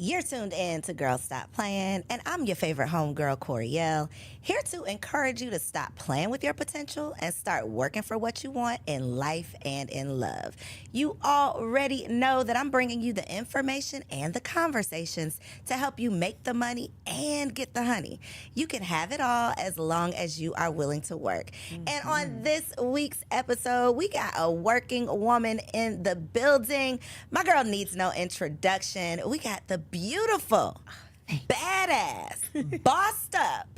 You're tuned in to Girls Stop Playing, and I'm your favorite homegirl, Coriel, here to encourage you to stop playing with your potential and start working for what you want in life and in love. You already know that I'm bringing you the information and the conversations to help you make the money and get the honey. You can have it all as long as you are willing to work. And on this week's episode, we got a working woman in the building. My girl needs no introduction. We got the beautiful, badass, bossed up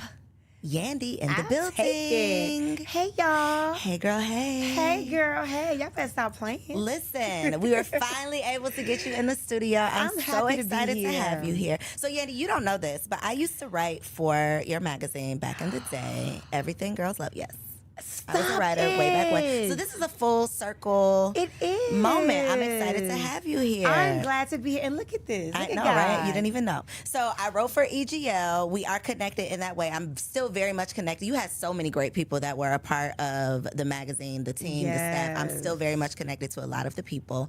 Yandy in the building. Hey, y'all. Hey, girl, hey. Hey, girl, hey. Y'all better stop playing. Listen, we were finally able to get you in the studio. I'm so happy excited to to be have here. you here. So, Yandy, you don't know this, but I used to write for your magazine back in the day, Everything Girls Love. Yes. I was a writer way back when. So this is a full circle It is. moment. I'm excited to have you here. I'm glad to be here. And look at this. I Look know, at right? God. You didn't even know. So I wrote for EGL. We are connected in that way. I'm still very much connected. You had so many great people that were a part of the magazine, the team, the staff. I'm Yes. still very much connected to a lot of the people.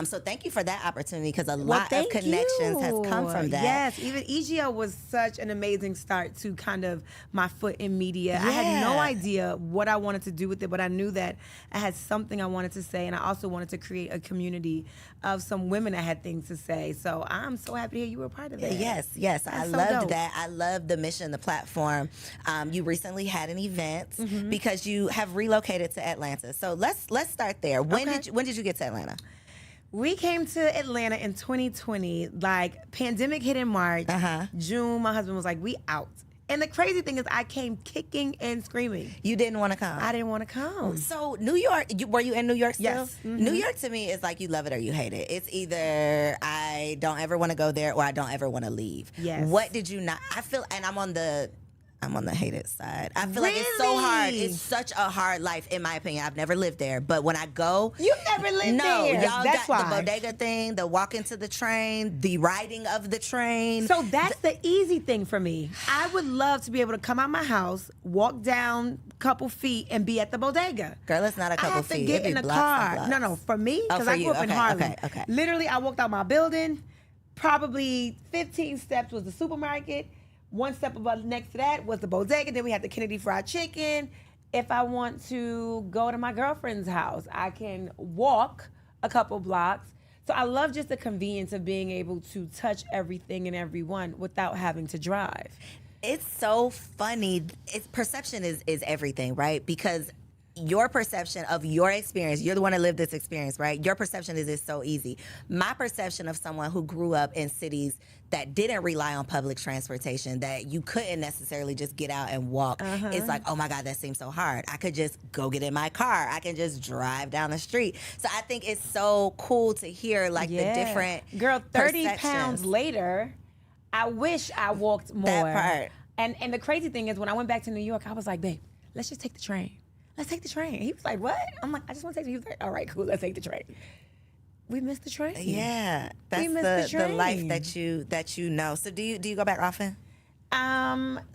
So thank you for that opportunity because a lot of thank connections you. has come from that. Yes, even EGL was such an amazing start to kind of my foot in media. I had no Yeah. idea what I wanted to do with it, but I knew that I had something I wanted to say, and I also wanted to create a community of some women that had things to say. So I'm so happy to hear you were a part of it. Yes, I so loved dope. that. I love the mission, the platform. You recently had an event because you have relocated to Atlanta. So let's start there. When did you get to Atlanta? We came to Atlanta in 2020. Like, pandemic hit in March. June, my husband was like, we out. And the crazy thing is I came kicking and screaming. You didn't want to come. I didn't want to come. So New York, were you in New York still? Yes. New York to me is like you love it or you hate it. It's either I don't ever want to go there or I don't ever want to leave. Yes. What did you not? I feel, and I'm on the hated side. I feel like it's so hard. Really? It's such a hard life, in my opinion. I've never lived there, but when I go, You never lived no, there. y'all That's got why. the bodega thing, the walk into the train, the riding of the train. So that's the easy thing for me. I would love to be able to come out my house, walk down a couple feet, and be at the bodega. Girl, it's not a I couple have to feet. get It'd be in a blocks and car. blocks. No, for me, Oh, because for I you. grew up in Okay, Harlem. okay. Literally, I walked out my building. Probably 15 steps was the supermarket. One step above next to that was the bodega. Then we had the Kennedy Fried Chicken. If I want to go to my girlfriend's house, I can walk a couple blocks. So I love just the convenience of being able to touch everything and everyone without having to drive. It's so funny. Perception is everything, right? Because your perception of your experience, you're the one that lived this experience, right? Your perception is so easy. My perception of someone who grew up in cities that didn't rely on public transportation, that you couldn't necessarily just get out and walk, it's like, oh my God, that seems so hard. I could just go get in my car. I can just drive down the street. So I think it's so cool to hear like the different Girl, 30 perceptions. pounds later, I wish I walked more. That part. And the crazy thing is when I went back to New York, I was like, babe, let's just take the train. Let's take the train. He was like, what? I'm like, I just want to take the train. He was like, all right, cool, let's take the train. We missed the train. Yeah, We missed that's the the life train. that you know. So do you go back often?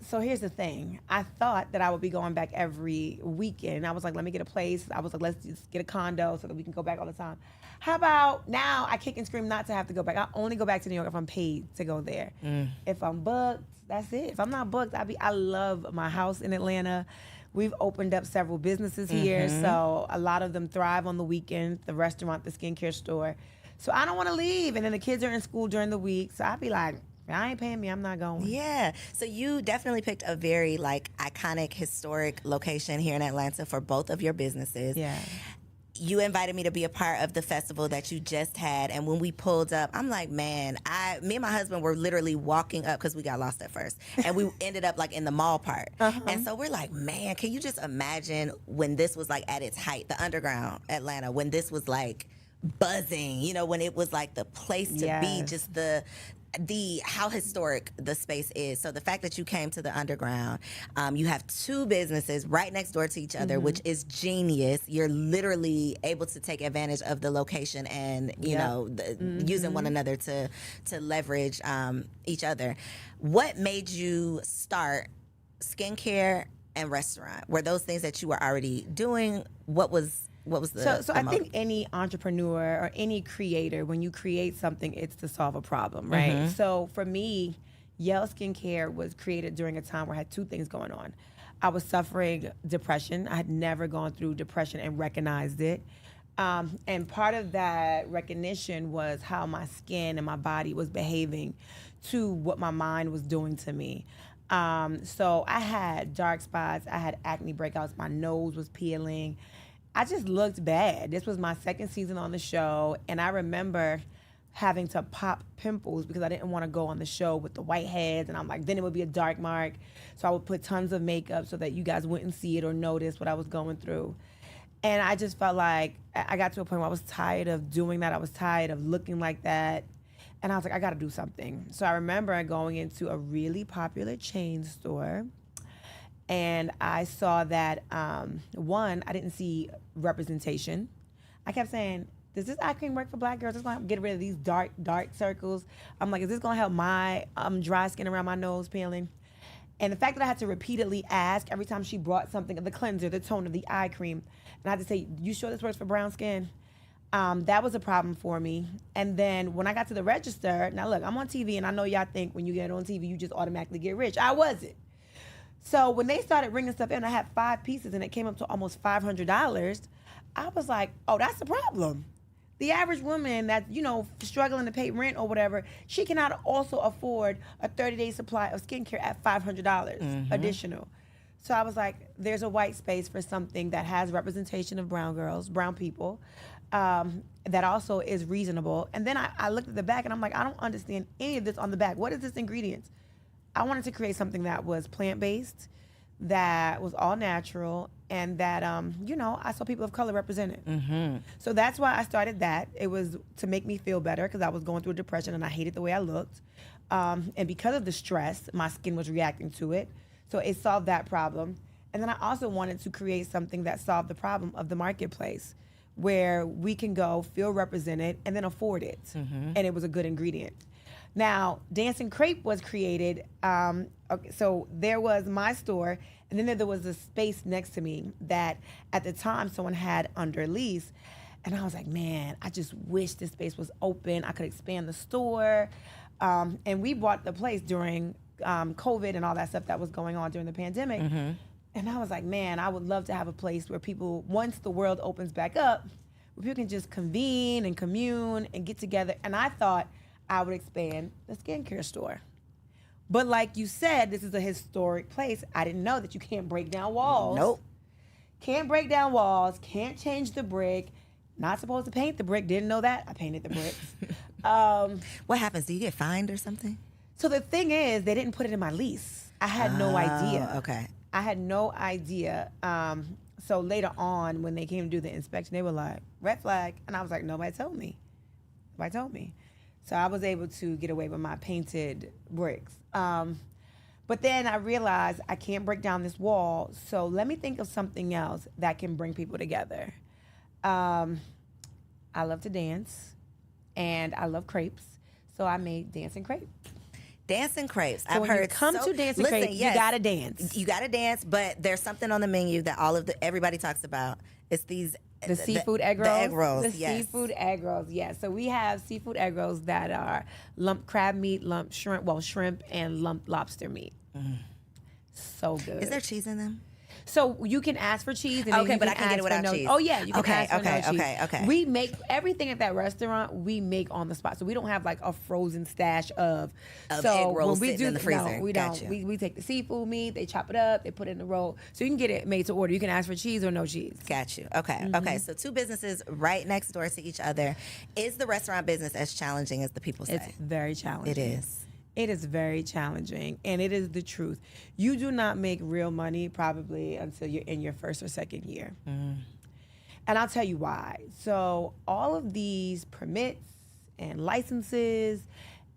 So here's the thing. I thought that I would be going back every weekend. I was like, let me get a place. I was like, let's just get a condo so that we can go back all the time. How about now I kick and scream not to have to go back. I only go back to New York if I'm paid to go there. If I'm booked, that's it. If I'm not booked, I love my house in Atlanta. We've opened up several businesses here, so a lot of them thrive on the weekends, the restaurant, the skincare store. So I don't want to leave. And then the kids are in school during the week, so I'd be like, if I ain't paying me, I'm not going. Yeah. So you definitely picked a very like iconic, historic location here in Atlanta for both of your businesses. Yeah. You invited me to be a part of the festival that you just had, and when we pulled up, I'm like, man, me and my husband were literally walking up because we got lost at first, and we ended up like in the mall part. And so we're like, man, can you just imagine when this was like at its height, the underground Atlanta, when this was like buzzing, you know, when it was like the place to be, Yes. just the how historic the space is. So the fact that you came to the underground, you have two businesses right next door to each other, which is genius. You're literally able to take advantage of the location and you know using one another to leverage each other. What made you start skincare and restaurant? Were those things that you were already doing? What was What was the So the I motive? think any entrepreneur or any creator, when you create something, it's to solve a problem, right? So for me, Yell Skincare was created during a time where I had two things going on. I was suffering depression. I had never gone through depression and recognized it. And part of that recognition was how my skin and my body was behaving to what my mind was doing to me. So I had dark spots, I had acne breakouts, my nose was peeling. I just looked bad. This was my second season on the show, and I remember having to pop pimples because I didn't want to go on the show with the white heads, and I'm like, then it would be a dark mark. So I would put tons of makeup so that you guys wouldn't see it or notice what I was going through. And I just felt like I got to a point where I was tired of doing that. I was tired of looking like that. And I was like, I got to do something. So I remember going into a really popular chain store, and I saw that, one, I didn't see representation. I kept saying, does this eye cream work for black girls? It's going to get rid of these dark circles. I'm like, is this going to help my dry skin around my nose peeling? And the fact that I had to repeatedly ask every time she brought something, the cleanser, the toner, the eye cream, and I had to say, you sure this works for brown skin? That was a problem for me. And then when I got to the register, now look, I'm on TV, and I know y'all think when you get on TV, you just automatically get rich. I wasn't. So when they started bringing stuff in, I had 5 pieces, and it came up to almost $500. I was like, oh, that's the problem. The average woman that's, struggling to pay rent or whatever, she cannot also afford a 30-day supply of skincare at $500 additional. So I was like, there's a white space for something that has representation of brown girls, brown people, that also is reasonable. And then I looked at the back, and I'm like, I don't understand any of this on the back. What is this ingredients? I wanted to create something that was plant-based, that was all natural, and that, I saw people of color represented. So that's why I started that. It was to make me feel better because I was going through a depression and I hated the way I looked. And because of the stress, my skin was reacting to it. So it solved that problem. And then I also wanted to create something that solved the problem of the marketplace, where we can go, feel represented, and then afford it. And it was a good ingredient. Now, Dancing Crepe was created. So there was my store, and then there was a space next to me that at the time someone had under lease. And I was like, man, I just wish this space was open. I could expand the store. And we bought the place during COVID and all that stuff that was going on during the pandemic. And I was like, man, I would love to have a place where people, once the world opens back up, where people can just convene and commune and get together. And I thought I would expand the skincare store. But like you said, this is a historic place. I didn't know that you can't break down walls. Nope. Can't break down walls, can't change the brick. Not supposed to paint the brick. Didn't know that. I painted the bricks. What happens? Do you get fined or something? So the thing is, they didn't put it in my lease. I had no idea. Okay. I had no idea. So later on, when they came to do the inspection, they were like, red flag. And I was like, nobody told me. Nobody told me. So I was able to get away with my painted bricks. But then I realized I can't break down this wall. So let me think of something else that can bring people together. I love to dance, and I love crepes. So I made Dancing Crepe. Dancing crepes. So I've when heard you come to Dancing Listen, Crepe, yes, you gotta dance. You gotta dance, but there's something on the menu that everybody talks about. It's these The seafood egg rolls? The egg rolls, The yes. seafood egg rolls, yes. So we have seafood egg rolls that are lump crab meat, lump shrimp, and lump lobster meat. So good. Is there cheese in them? So you can ask for cheese. And Okay, then you but I can can get it ask without for no cheese. Oh, yeah, you can Okay, ask for okay, no cheese. okay. We make everything at that restaurant, we make on the spot. So we don't have like a frozen stash of egg rolls when we sitting do, in the freezer. No, we Gotcha. don't. We take the seafood meat, they chop it up, they put it in the roll. So you can get it made to order. You can ask for cheese or no cheese. Got you. Okay. Okay. So two businesses right next door to each other. Is the restaurant business as challenging as the people say? It's very challenging. It is. It is very challenging, and it is the truth. You do not make real money probably until you're in your first or second year. And I'll tell you why. So all of these permits and licenses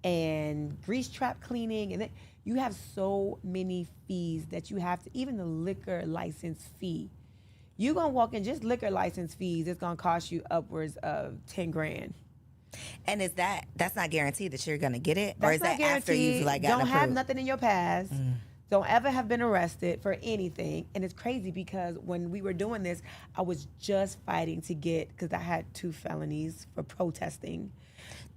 and grease trap cleaning, and then you have so many fees that you have to, even the liquor license fee. You're going to walk in, just liquor license fees, it's going to cost you upwards of 10 grand. And is that's not guaranteed that you're gonna get it, or That's is not that after you've guaranteed. like gotten Don't have approved? nothing in your past. Don't ever have been arrested for anything. And it's crazy because when we were doing this, I was just fighting to get, because I had 2 felonies for protesting.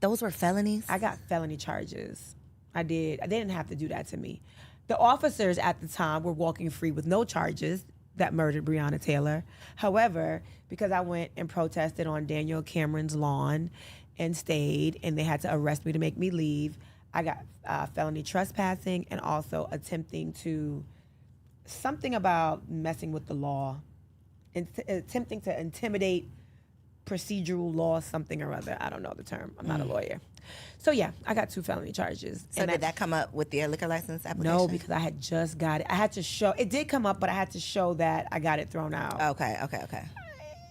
Those were felonies? I got felony charges. I did. They didn't have to do that to me. The officers at the time were walking free with no charges that murdered Breonna Taylor. However, because I went and protested on Daniel Cameron's lawn and stayed, and they had to arrest me to make me leave, I got felony trespassing and also attempting to, something about messing with the law, attempting to intimidate procedural law, something or other. I don't know the term. I'm not a lawyer. So yeah, I got 2 felony charges. So did that come up with your liquor license application? No, because I had just got it. I had to show, it did come up, but I had to show that I got it thrown out. Okay.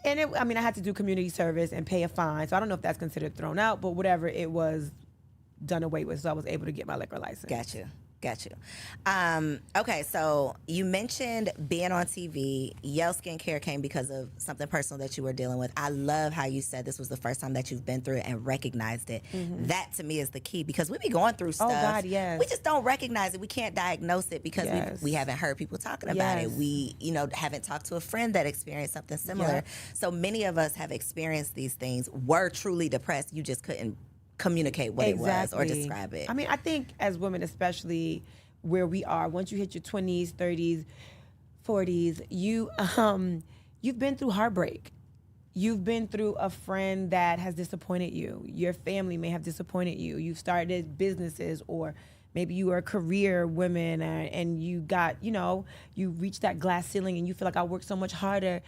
And I had to do community service and pay a fine. So I don't know if that's considered thrown out, but whatever, it was done away with. So I was able to get my liquor license. Got you. Okay, so you mentioned being on TV. Yell Skincare came because of something personal that you were dealing with. I love how you said this was the first time that you've been through it and recognized it. Mm-hmm. That to me is the key, because we be going through stuff. Oh God, yes. We just don't recognize it. We can't diagnose it because we haven't heard people talking about it. We, haven't talked to a friend that experienced something similar. Yeah. So many of us have experienced these things, were truly depressed. You just couldn't communicate what it was or describe it. I mean, I think as women, especially where we are, once you hit your 20s, 30s, 40s, you've been through heartbreak. You've been through a friend that has disappointed you. Your family may have disappointed you. You've started businesses, or maybe you are a career woman and you got, you reached that glass ceiling and you feel like I worked so much harder.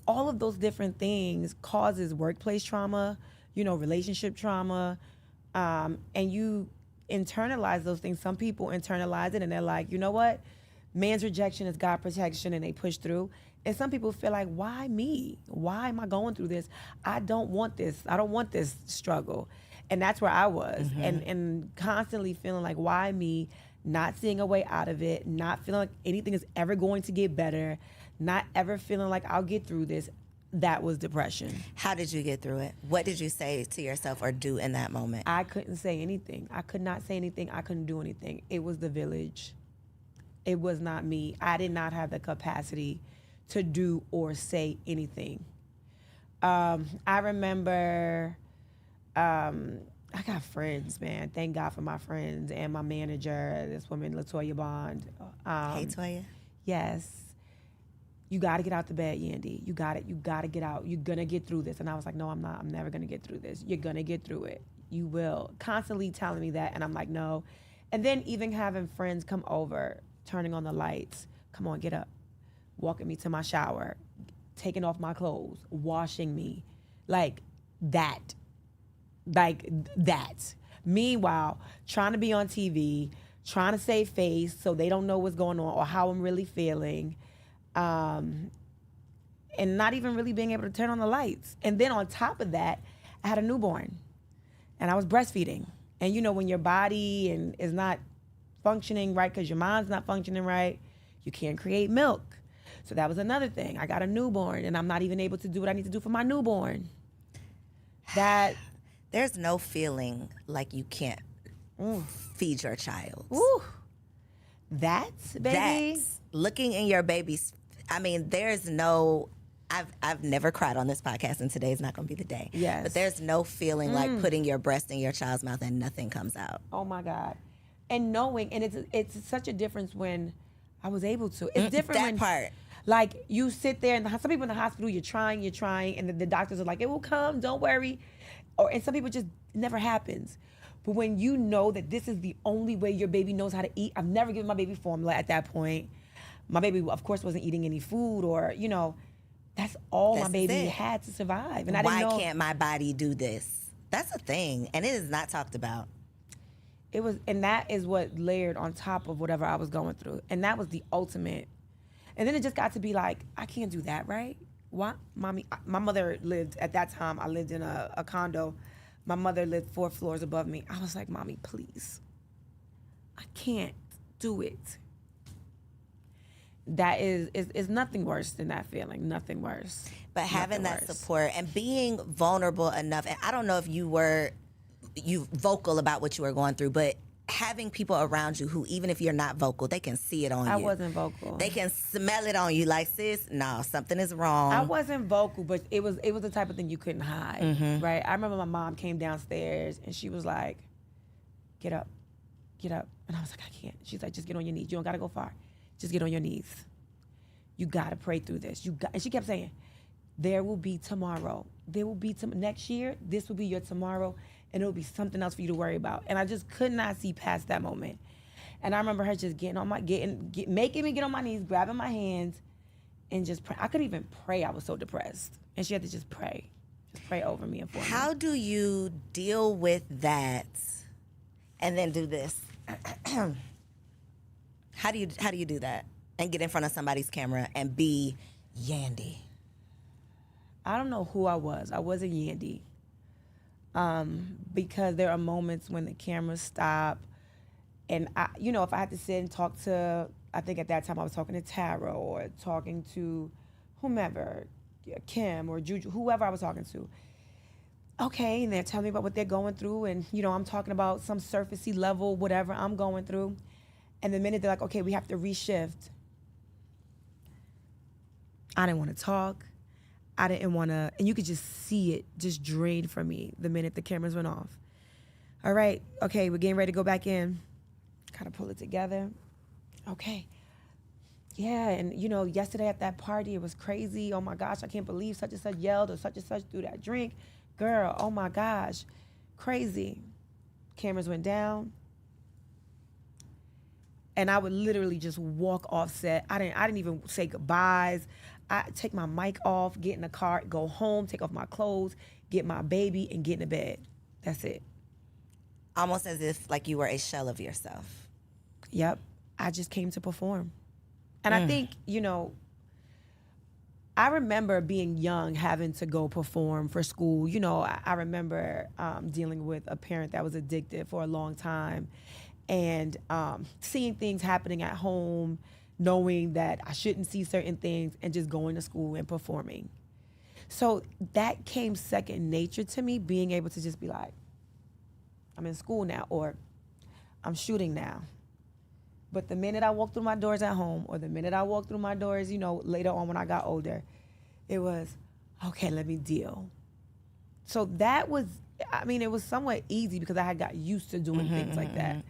All of those different things causes workplace trauma, relationship trauma, and you internalize those things. Some people internalize it and they're like, you know what? Man's rejection is God protection, and they push through. And some people feel like, why me? Why am I going through this? I don't want this. I don't want this struggle. And that's where I was. Mm-hmm. And constantly feeling like, why me? Not seeing a way out of it, not feeling like anything is ever going to get better, not ever feeling like I'll get through this. That was depression. How did you get through it? What did you say to yourself or do in that moment? I couldn't say anything. I could not say anything. I couldn't do anything. It was the village. It was not me. I did not have the capacity to do or say anything. I remember, I got friends, man. Thank God for my friends and my manager, this woman, LaToya Bond. Hey, Toya. Yes. You got to get out the bed, Yandy. You got it. You got to get out. You're going to get through this. And I was like, no, I'm not. I'm never going to get through this. You're going to get through it. You will. Constantly telling me that. And I'm like, no. And then even having friends come over, turning on the lights. Come on, get up. Walking me to my shower. Taking off my clothes. Washing me. Like that. Meanwhile, trying to be on TV, trying to save face so they don't know what's going on or how I'm really feeling. And not even really being able to turn on the lights. And then on top of that, I had a newborn and I was breastfeeding. And when your body is not functioning right because your mind's not functioning right, you can't create milk. So that was another thing. I got a newborn and I'm not even able to do what I need to do for my newborn. There's no feeling like you can't feed your child. Ooh. That's, baby. That's looking in your baby's. I mean, there's no. I've never cried on this podcast, and today's not going to be the day. Yes. But there's no feeling like putting your breast in your child's mouth and nothing comes out. Oh my God. And knowing, and it's such a difference when I was able to. It's different that part. Like you sit there, and some people in the hospital, you're trying, and the doctors are like, it will come, don't worry. And some people just, it never happens. But when you know that this is the only way your baby knows how to eat, I've never given my baby formula at that point. My baby, of course, wasn't eating any food or, that's all my baby had to survive. And I didn't know. Why can't my body do this? That's a thing, and it is not talked about. It was, and that is what layered on top of whatever I was going through. And that was the ultimate. And then it just got to be like, I can't do that, right? Why? Mommy, my mother lived, at that time, I lived in a condo. My mother lived 4 floors above me. I was like, Mommy, please. I can't do it. That is nothing worse than that feeling. Nothing worse. But having that support and being vulnerable enough, and I don't know if you vocal about what you were going through, but having people around you who, even if you're not vocal, they can see it on you. I wasn't vocal. They can smell it on you, like, sis, no, something is wrong. I wasn't vocal, but it was the type of thing you couldn't hide, Mm-hmm. right? I remember my mom came downstairs and she was like, get up. And I was like, I can't. She's like, just get on your knees. You don't got to go far. Just get on your knees. You got to pray through this. And she kept saying, there will be tomorrow. There will be next year. This will be your tomorrow, and it will be something else for you to worry about. And I just could not see past that moment. And I remember her just making me get on my knees, grabbing my hands, and just pray. I couldn't even pray. I was so depressed, and she had to just pray over me and for me. How do you deal with that, and then do this? How do you do that and get in front of somebody's camera and be Yandy? I don't know who I was. I wasn't Yandy. Because there are moments when the cameras stop, and if I had to sit and talk to, I think at that time I was talking to Tara or talking to whomever, Kim or Juju, whoever I was talking to. Okay, and they're telling me about what they're going through, and I'm talking about some surfacey level, whatever I'm going through. And the minute they're like, okay, we have to reshift, I didn't want to talk. I didn't want to, and you could just see it just drain from me the minute the cameras went off. All right, okay, we're getting ready to go back in. Kind of pull it together. Okay. Yeah, and yesterday at that party, it was crazy. Oh my gosh, I can't believe such and such yelled or such and such threw that drink. Girl, oh my gosh, crazy. Cameras went down. And I would literally just walk off set. I didn't even say goodbyes. I take my mic off, get in the car, go home, take off my clothes, get my baby, and get in the bed. That's it. Almost as if like you were a shell of yourself. Yep. I just came to perform. And I think, I remember being young, having to go perform for school. I remember dealing with a parent that was addicted for a long time, and seeing things happening at home, knowing that I shouldn't see certain things, and just going to school and performing. So that came second nature to me, being able to just be like, I'm in school now, or I'm shooting now. But the minute I walked through my doors at home, or the minute I walked through my doors, later on when I got older, it was, okay, let me deal. So that was, it was somewhat easy because I had got used to doing things like that.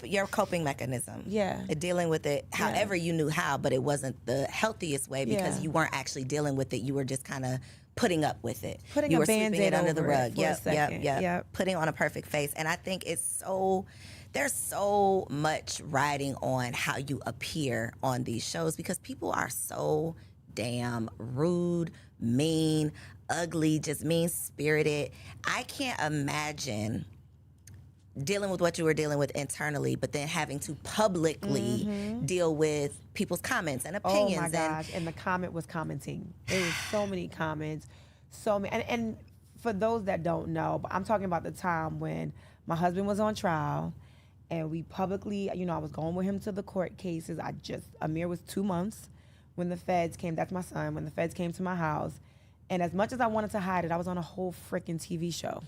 Your coping mechanism. Yeah. Dealing with it however you knew how, but it wasn't the healthiest way because you weren't actually dealing with it. You were just kind of putting up with it. Putting you a were sweeping Band-Aid it under the over rug. it for a second. Yep. Putting on a perfect face. And I think there's so much riding on how you appear on these shows because people are so damn rude, mean, ugly, just mean-spirited. I can't imagine dealing with what you were dealing with internally, but then having to publicly deal with people's comments and opinions. Oh my gosh, and the comment was commenting. There was so many comments, so many. And for those that don't know, I'm talking about the time when my husband was on trial, and we publicly, I was going with him to the court cases. Amir was 2 months when the feds came. That's my son. When the feds came to my house, and as much as I wanted to hide it, I was on a whole freaking TV show.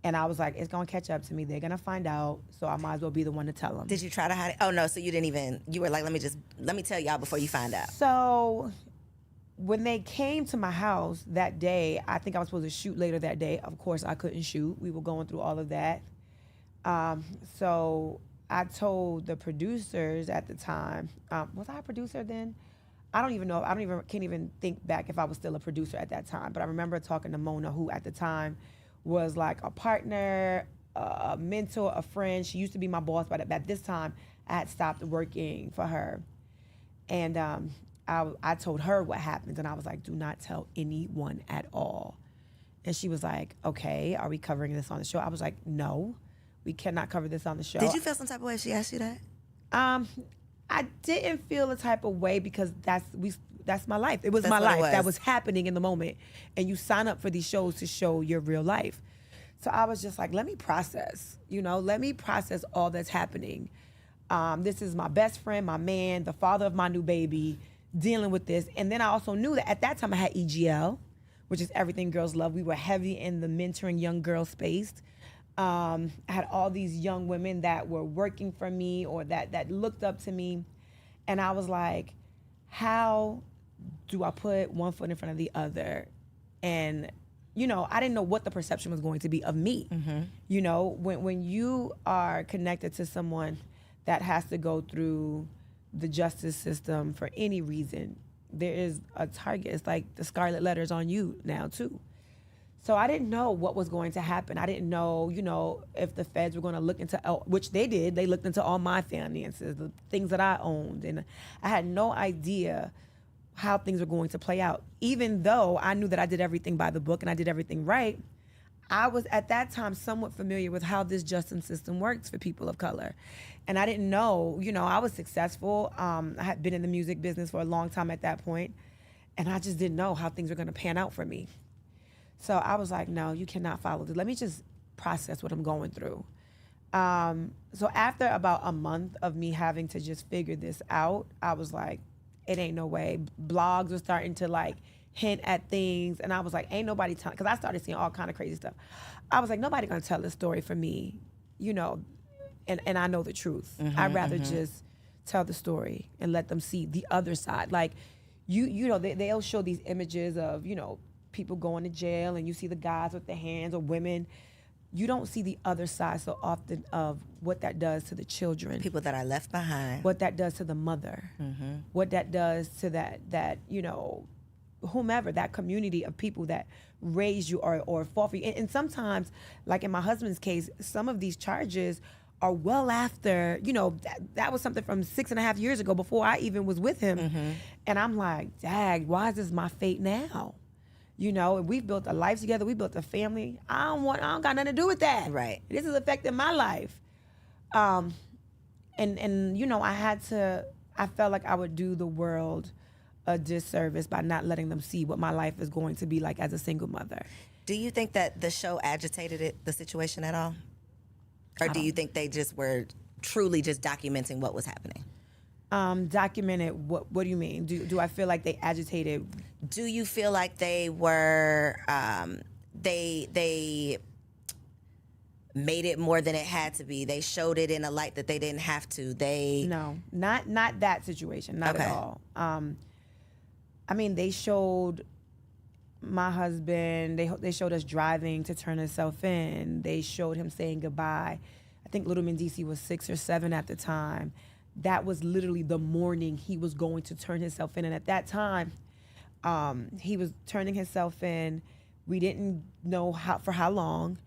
And I was like, it's going to catch up to me. They're going to find out, so I might as well be the one to tell them. Did you try to hide it? Oh, no, so you didn't even, you were like, let me tell y'all before you find out. So when they came to my house that day, I think I was supposed to shoot later that day. Of course, I couldn't shoot. We were going through all of that. So I told the producers at the time, was I a producer then? I don't even know. Can't even think back if I was still a producer at that time. But I remember talking to Mona, who at the time was like a partner, a mentor, a friend. She used to be my boss, but at this time, I had stopped working for her. And I told her what happened, and I was like, do not tell anyone at all. And she was like, okay, are we covering this on the show? I was like, no, we cannot cover this on the show. Did you feel some type of way if she asked you that? I didn't feel a type of way because that's my life. It was That's my what it life was. that was happening in the moment. And you sign up for these shows to show your real life. So I was just like, let me process, let me process all that's happening. This is my best friend, my man, the father of my new baby, dealing with this. And then I also knew that at that time I had EGL, which is Everything Girls Love. We were heavy in the mentoring young girl space. I had all these young women that were working for me or that looked up to me. And I was like, how do I put one foot in front of the other? And, I didn't know what the perception was going to be of me. When you are connected to someone that has to go through the justice system for any reason, there is a target. It's like the scarlet letters on you now too. So I didn't know what was going to happen. I didn't know, if the feds were going to look into, which they did. They looked into all my finances, the things that I owned. And I had no idea how things were going to play out. Even though I knew that I did everything by the book and I did everything right, I was at that time somewhat familiar with how this justice system works for people of color. And I didn't know, I was successful. I had been in the music business for a long time at that point, and I just didn't know how things were going to pan out for me. So I was like, no, you cannot follow this. Let me just process what I'm going through. So after about a month of me having to just figure this out, I was like, it ain't no way. Blogs were starting to like hint at things, and I was like, ain't nobody telling, because I started seeing all kind of crazy stuff. I was like, nobody gonna tell this story for me, and I know the truth. I'd rather just tell the story and let them see the other side. Like, they'll show these images of, people going to jail, and you see the guys with their hands, or women. You don't see the other side so often of what that does to the children. People that are left behind. What that does to the mother. What that does to that whomever, that community of people that raised you or fought for you. And sometimes, like in my husband's case, some of these charges are well after, that was something from 6.5 years ago before I even was with him. And I'm like, dag, why is this my fate now? We've built a life together. We built a family. I don't got nothing to do with that. Right. This is affecting my life. And I felt like I would do the world a disservice by not letting them see what my life is going to be like as a single mother. Do you think that the show agitated the situation at all? Or do you think they just were truly just documenting what was happening? Documented, what do you mean? Do I feel like they agitated? Do you feel like they were, they made it more than it had to be? They showed it in a light that they didn't have to? No, not that situation, not at all. They showed my husband, they showed us driving to turn himself in. They showed him saying goodbye. I think little Mendecees was 6 or 7 at the time. That was literally the morning he was going to turn himself in. And at that time, he was turning himself in. We didn't know for how long.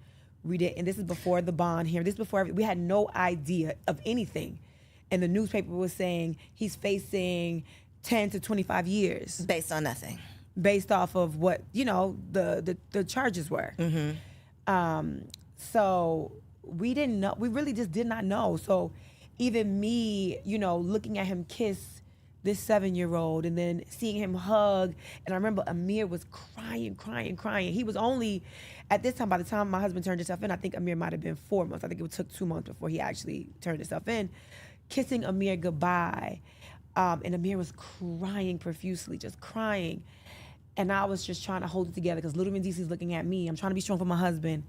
And this is before the bond hearing. This is before, we had no idea of anything. And the newspaper was saying he's facing 10 to 25 years. Based on nothing. Based off of what, the charges were. So we didn't know. We really just did not know. So even me, looking at him kiss this 7-year-old and then seeing him hug. And I remember Amir was crying. He was only, at this time, by the time my husband turned himself in, I think Amir might have been 4 months. I think it took 2 months before he actually turned himself in. Kissing Amir goodbye. And Amir was crying profusely, just crying. And I was just trying to hold it together because little Mendecees looking at me. I'm trying to be strong for my husband.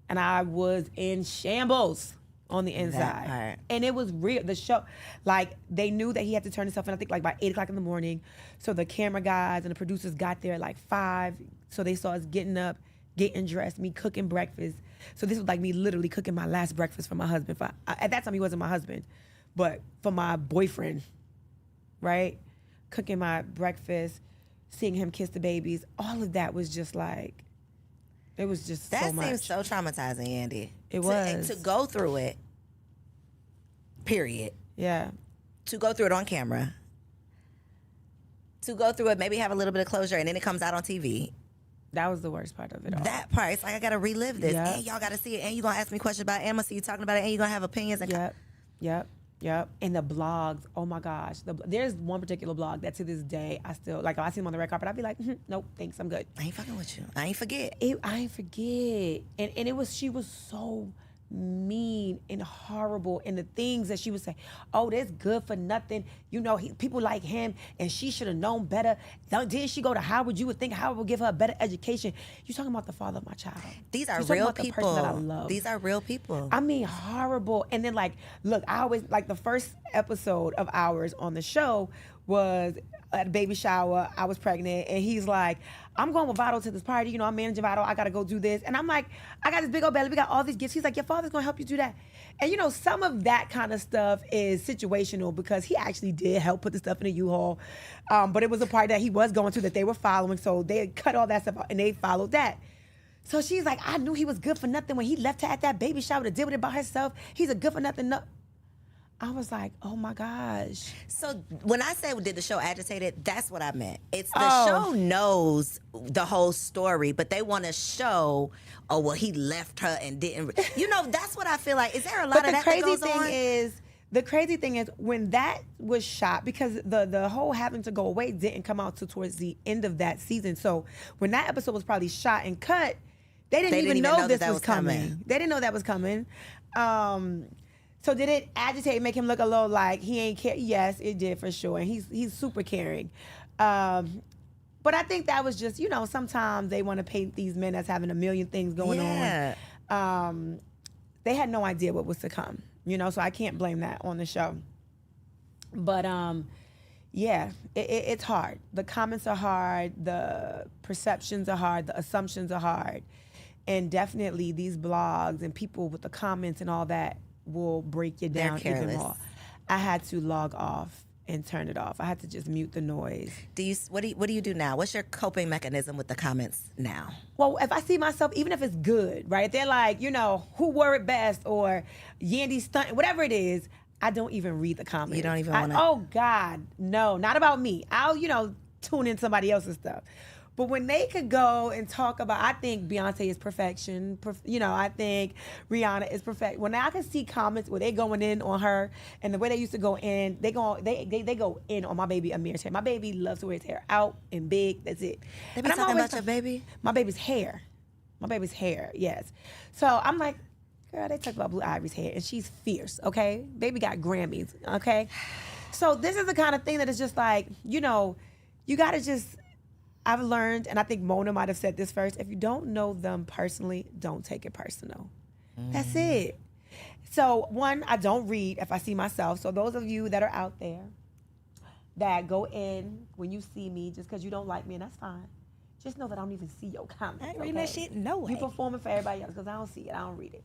And I was in shambles on the inside. And it was real. The show, like, they knew that he had to turn himself in, I think, like by 8 o'clock in the morning. So the camera guys and the producers got there at like 5. So they saw us getting up, getting dressed, me cooking breakfast. So this was like me literally cooking my last breakfast for my husband. At that time, he wasn't my husband, but for my boyfriend, right? Cooking my breakfast, seeing him kiss the babies. All of that was just like, it was just so much. That seems so traumatizing, Yandy. It was. To go through it, period. Yeah. To go through it on camera. To go through it, maybe have a little bit of closure, and then it comes out on TV. That was the worst part of it all. That part, it's like I got to relive this. Yep. And y'all got to see it. And you're going to ask me questions about it. And I'm going to see you talking about it. And you're going to have opinions. And Yep. And the blogs, oh my gosh. There's one particular blog that to this day, I still, like, if I see him on the red carpet, I'd be like, nope, thanks, I'm good. I ain't fucking with you. I ain't forget. I ain't forget. And it was, she was so mean and horrible, and the things that she would say, oh, that's good for nothing, people like him, and she should have known better. Didn't she go to Howard? You would think Howard would give her a better education. You're talking about the father of my child. These are You're talking real about the person that I people. love. These are real people. I mean, horrible. And then, like, look, I always, like, the first episode of ours on the show was at a baby shower. I was pregnant, and he's like, I'm going with Vado to this party. I'm managing Vado. I got to go do this. And I'm like, I got this big old belly. We got all these gifts. He's like, your father's going to help you do that. And, some of that kind of stuff is situational because he actually did help put the stuff in a U-Haul. But it was a party that he was going to that they were following. So they cut all that stuff out, and they followed that. So she's like, I knew he was good for nothing when he left her at that baby shower to deal with it by herself. He's a good for nothing. No. I was like, oh my gosh. So when I say did the show agitate it, that's what I meant. It's the show knows the whole story, but they want to show, oh, well, he left her and didn't. That's what I feel like. Is there a lot of that goes on? The crazy thing is when that was shot, because the whole having to go away didn't come out till towards the end of that season. So when that episode was probably shot and cut, they didn't even know this was coming. They didn't know that was coming. So did it agitate, make him look a little like he ain't care? Yes, it did for sure. And he's super caring. But I think that was just, sometimes they want to paint these men as having a million things going on. They had no idea what was to come, so I can't blame that on the show. But it's hard. The comments are hard. The perceptions are hard. The assumptions are hard. And definitely these blogs and people with the comments and all that will break you down even more. I had to log off and turn it off. I had to just mute the noise. What do you do now? What's your coping mechanism with the comments now? Well, if I see myself, even if it's good, right? If they're like, who wore it best or Yandy stunt, whatever it is, I don't even read the comments. You don't even want to? Oh God, no, not about me. I'll, tune in somebody else's stuff. But when they could go and talk about, I think Beyonce is perfection. I think Rihanna is perfect. When I can see comments where they going in on her and the way they used to go in, they go in on my baby Amir's hair. My baby loves to wear his hair out and big. That's it. They be talking about your baby? My baby's hair. My baby's hair, yes. So I'm like, girl, they talk about Blue Ivy's hair, and she's fierce, okay? Baby got Grammys, okay? So this is the kind of thing that is just like, you got to just... I've learned, and I think Mona might have said this first, if you don't know them personally, don't take it personal. That's it. So, one, I don't read if I see myself. So those of you that are out there that go in when you see me just because you don't like me, and that's fine. Just know that I don't even see your comments. I ain't reading that shit, no way. You performing for everybody else because I don't see it. I don't read it.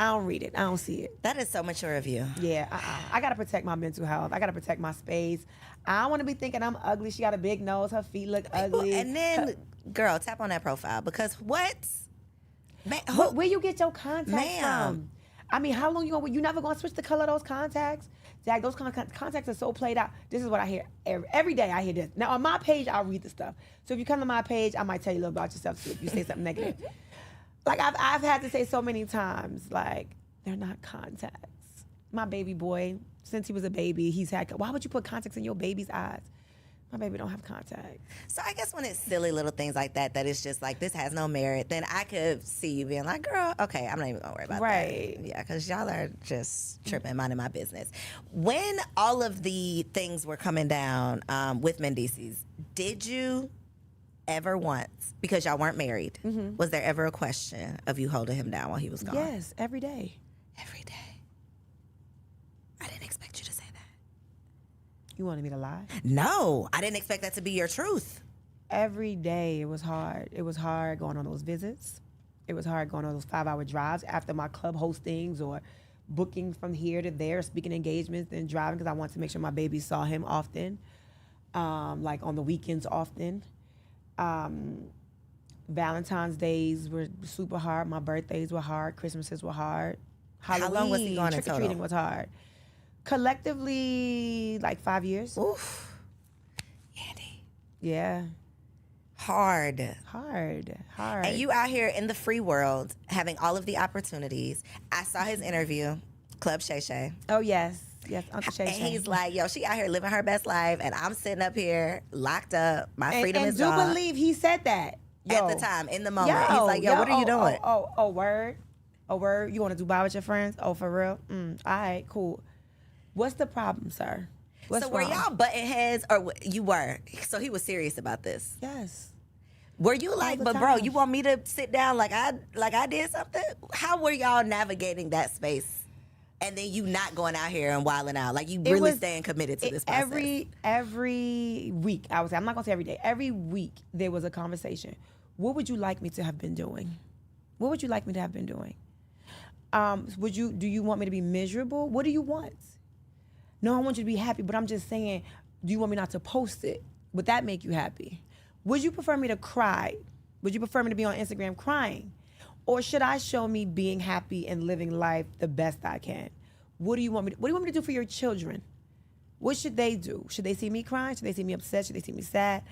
I don't read it. I don't see it. That is so mature of you. Yeah, I got to protect my mental health. I got to protect my space. I don't want to be thinking I'm ugly. She got a big nose. Her feet look ugly. And then, girl, tap on that profile because what? Man, where you get your contacts from? I mean, how long you never going to switch the color of those contacts? Zach, those contacts are so played out. This is what I hear. Every day I hear this. Now, on my page, I'll read the stuff. So if you come to my page, I might tell you a little about yourself too if you say something negative. Like, I've had to say so many times, like, they're not contacts. My baby boy, since he was a baby, why would you put contacts in your baby's eyes? My baby don't have contacts. So I guess when it's silly little things like that it's just like, this has no merit, then I could see you being like, girl, okay, I'm not even gonna worry about that. Right. Yeah, because y'all are just tripping, minding my business. When all of the things were coming down with Mendecees, did you ever once, because y'all weren't married, was there ever a question of you holding him down while he was gone? Yes, every day. Every day. I didn't expect you to say that. You wanted me to lie? No, I didn't expect that to be your truth. Every day it was hard. It was hard going on those visits. It was hard going on those 5-hour drives after my club hostings or booking from here to there, speaking engagements, then driving because I wanted to make sure my baby saw him often, like on the weekends often. Valentine's days were super hard. My birthdays were hard. Christmases were hard. Halloween, how long was he gone in total? Trick-or-treating was hard. Collectively, like 5 years. Oof. Yandy. Yeah. Hard. And you out here in the free world having all of the opportunities. I saw his interview, Club Shay Shay. Oh, yes. Yes, Uncle Shay Shay. And he's like, yo, she out here living her best life, and I'm sitting up here locked up. My freedom is gone. And do believe he said that. Yo. At the time, in the moment. He's like, yo, what are you doing? Word. Oh, word? You want to Dubai with your friends? Oh, for real? All right, cool. What's the problem, sir? What's So were wrong? y'all butting heads, or you were? So he was serious about this. Yes. Were you like, the but bro, time. you want me to sit down like I did something? How were y'all navigating that space? And then you not going out here and wilding out, like you really staying committed to this process. Every week, I would say, I'm not gonna say every day. Every week there was a conversation. What would you like me to have been doing? What would you like me to have been doing? Do you want me to be miserable? What do you want? No, I want you to be happy, but I'm just saying, do you want me not to post it? Would that make you happy? Would you prefer me to cry? Would you prefer me to be on Instagram crying? Or should I show me being happy and living life the best I can? What do you want me to do for your children? What should they do? Should they see me crying? Should they see me upset? Should they see me sad?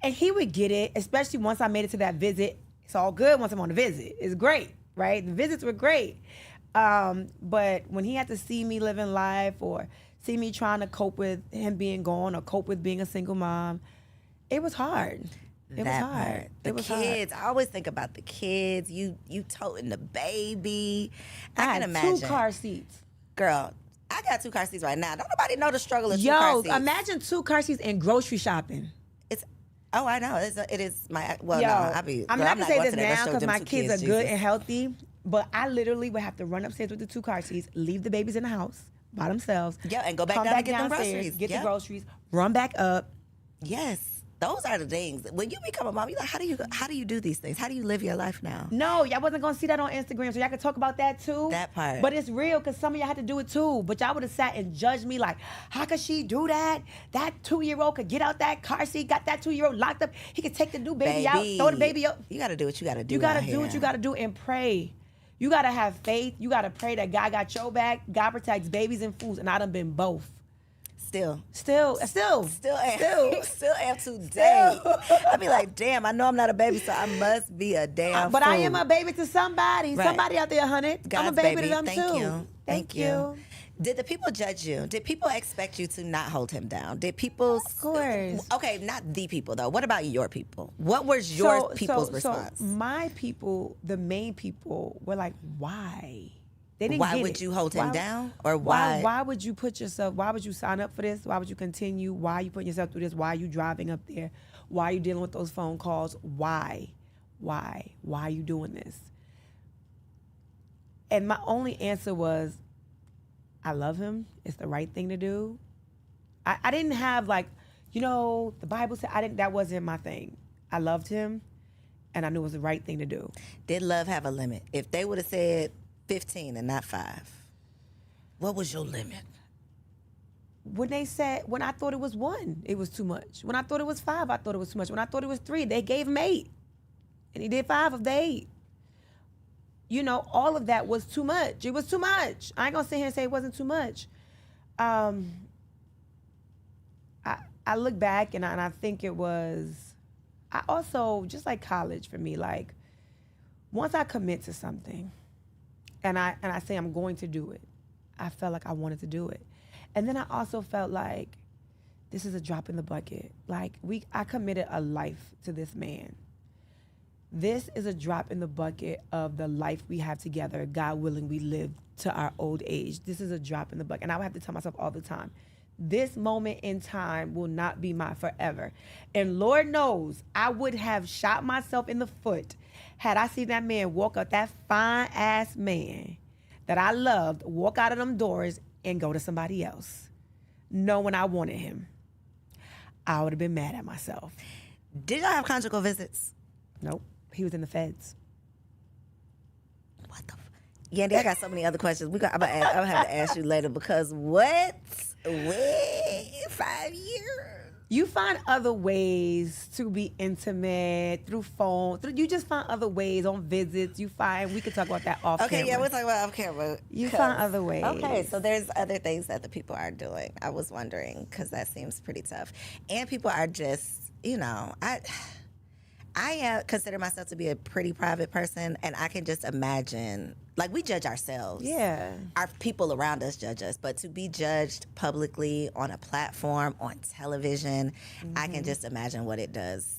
And he would get it, especially once I made it to that visit. It's all good once I'm on the visit. It's great, right? The visits were great. But when he had to see me living life or see me trying to cope with him being gone or cope with being a single mom, it was hard. It was hard. The kids. I always think about the kids. You toting the baby. I can imagine. 2 car seats. Girl, I got 2 car seats right now. Don't nobody know the struggle of 2 car seats. Imagine 2 car seats and grocery shopping. Oh, I know. It is my. Well, Yo, no, I'm not gonna say this now because my kids kids are good and healthy. But I literally would have to run upstairs with the 2 car seats, leave the babies in the house by themselves. Yeah, and go back down and get them groceries. Get the groceries, run back up. Yes. Those are the things. When you become a mom, you're like, how do you do these things? How do you live your life now? No, y'all wasn't gonna see that on Instagram, so y'all could talk about that too. That part. But it's real because some of y'all had to do it too. But y'all would have sat and judged me like, how could she do that? That 2-year-old could get out that car seat, got that 2-year-old locked up. He could take the new baby out, throw the baby up. You gotta do what you gotta do. You gotta do what you gotta do and pray. You gotta have faith. You gotta pray that God got your back. God protects babies and fools, and I done been both. Still am today. I be like, damn, I know I'm not a baby, so I must be a damn but fool. I am a baby to somebody. Right. Somebody out there, 100. God's I'm a baby baby. to them Thank too. you. Thank you. Did the people judge you? Did people expect you to not hold him down? Did people? Of course. Okay, not the people though. What about your people? What was your people's response? So my people, the main people, were like, why? They didn't Why get would it. you hold him Why- down? Or why? Why would you put yourself? Why would you sign up for this? Why would you continue? Why are you putting yourself through this? Why are you driving up there? Why are you dealing with those phone calls? Why? Why are you doing this? And my only answer was, I love him. It's the right thing to do. I didn't have like, the Bible said that wasn't my thing. I loved him, and I knew it was the right thing to do. Did love have a limit? If they would have said 15 and not 5, what was your limit? When I thought it was 1, it was too much. When I thought it was 5, I thought it was too much. When I thought it was 3, they gave him 8. And he did 5 of the 8. All of that was too much. It was too much. I ain't gonna sit here and say it wasn't too much. I look back and I think it was, I also, just like college for me, like, once I commit to something, and I say I'm going to do it, I felt like I wanted to do it. And then I also felt like this is a drop in the bucket. Like I committed a life to this man. This is a drop in the bucket of the life we have together. God willing, we live to our old age. This is a drop in the bucket. And I would have to tell myself all the time, this moment in time will not be my forever. And Lord knows I would have shot myself in the foot had I seen that man walk up, that fine ass man that I loved, walk out of them doors and go to somebody else, knowing I wanted him. I would have been mad at myself. Did y'all have conjugal visits? Nope. He was in the feds. What the Yandy, I got so many other questions. I'm gonna have to ask you later because what? Wait, 5 years? You find other ways to be intimate through phone. You just find other ways on visits. We could talk about that off camera. Okay, yeah, we'll talk about off camera. You find other ways. Okay, so there's other things that the people are doing. I was wondering because that seems pretty tough. And people are just, I consider myself to be a pretty private person, and I can just imagine, like, we judge ourselves. Yeah. Our people around us judge us, but to be judged publicly on a platform, on television, I can just imagine what it does,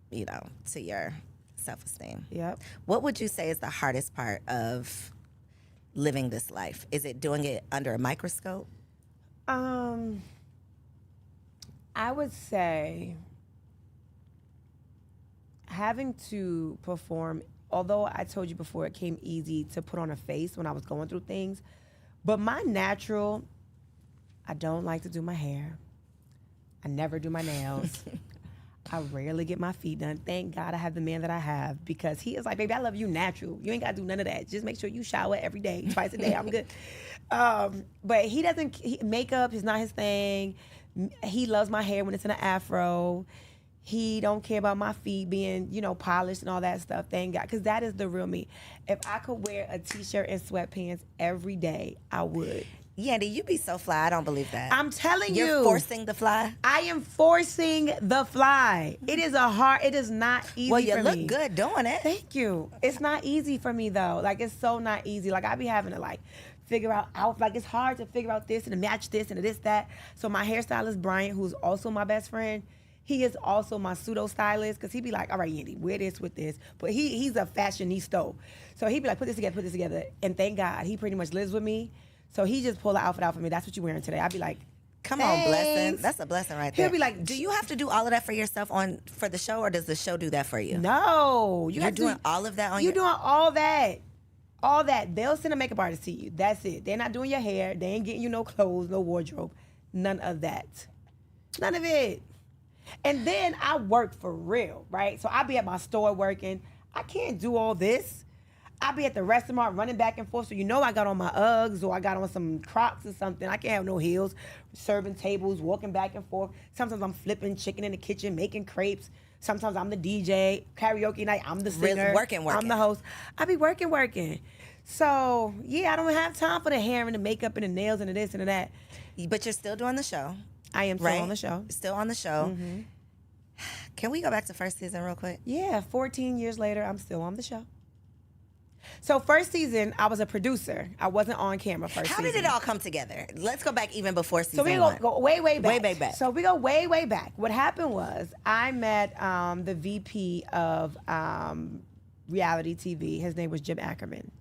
to your self-esteem. Yep. What would you say is the hardest part of living this life? Is it doing it under a microscope? I would say having to perform, although I told you before it came easy to put on a face when I was going through things, but my natural, I don't like to do my hair. I never do my nails. I rarely get my feet done. Thank God I have the man that I have, because he is like, baby, I love you natural. You ain't got to do none of that. Just make sure you shower every day, twice a day. I'm good. But he doesn't, makeup is not his thing. He loves my hair when it's in an afro. He don't care about my feet being, polished and all that stuff. Thank God, because that is the real me. If I could wear a t-shirt and sweatpants every day, I would. Yandy, you be so fly. I don't believe that. I'm telling you. You're forcing the fly? I am forcing the fly. It is not easy for me. Well, you look good doing it. Thank you. It's not easy for me, though. Like, it's so not easy. Like, I be having to, figure out, it's hard to figure out this and to match this and to this, that. So my hairstylist, Bryant, who's also my best friend, he is also my pseudo stylist, because he be like, all right, Yandy, wear this with this. But he's a fashionista. So he be like, put this together. And thank God, he pretty much lives with me. So he just pulled the outfit out for me. That's what you're wearing today. I'd be like, come thanks. on, blessing. That's a blessing right there. He'll be like, do you have to do all of that for yourself for the show, or does the show do that for you? No. You're doing all of that on You're doing all that. All that. They'll send a makeup artist to you. That's it. They're not doing your hair. They ain't getting you no clothes, no wardrobe. None of that. None of it. And then I work for real, right? So I be at my store working. I can't do all this. I be at the restaurant running back and forth. So I got on my Uggs, or I got on some Crocs or something. I can't have no heels. Serving tables, walking back and forth. Sometimes I'm flipping chicken in the kitchen, making crepes. Sometimes I'm the DJ. Karaoke night, I'm the singer. Really working. I'm the host. I be working. So, yeah, I don't have time for the hair and the makeup and the nails and the this and the that. But you're still doing the show. I am still on the show. Still on the show. Mm-hmm. Can we go back to first season real quick? Yeah, 14 years later, I'm still on the show. So first season, I was a producer. I wasn't on camera first season. How did it all come together? Let's go back even before season one. So we go way back. Way back. So we go way back. What happened was I met the VP of reality TV. His name was Jim Ackerman.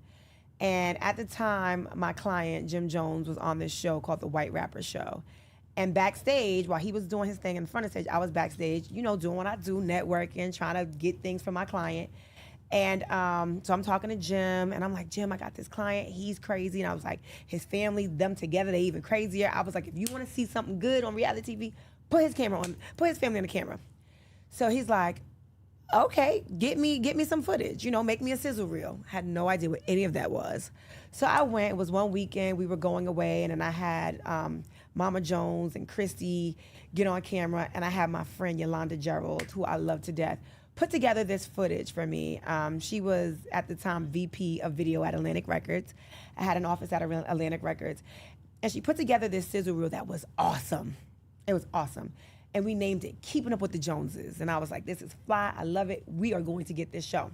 And at the time, my client, Jim Jones, was on this show called The White Rapper Show. And backstage, while he was doing his thing in front of stage, I was backstage, doing what I do, networking, trying to get things for my client. And so I'm talking to Jim, and I'm like, Jim, I got this client. He's crazy. And I was like, his family, them together, they even crazier. I was like, if you want to see something good on reality TV, put his family on the camera. So he's like, okay, get me some footage, make me a sizzle reel. Had no idea what any of that was. So I went. It was one weekend. We were going away, and then I had Mama Jones and Christy get on camera, and I had my friend Yolanda Gerald, who I love to death, put together this footage for me. She was, at the time, VP of video at Atlantic Records. I had an office at Atlantic Records. And she put together this sizzle reel that was awesome. It was awesome. And we named it Keeping Up with the Joneses. And I was like, this is fly. I love it. We are going to get this show.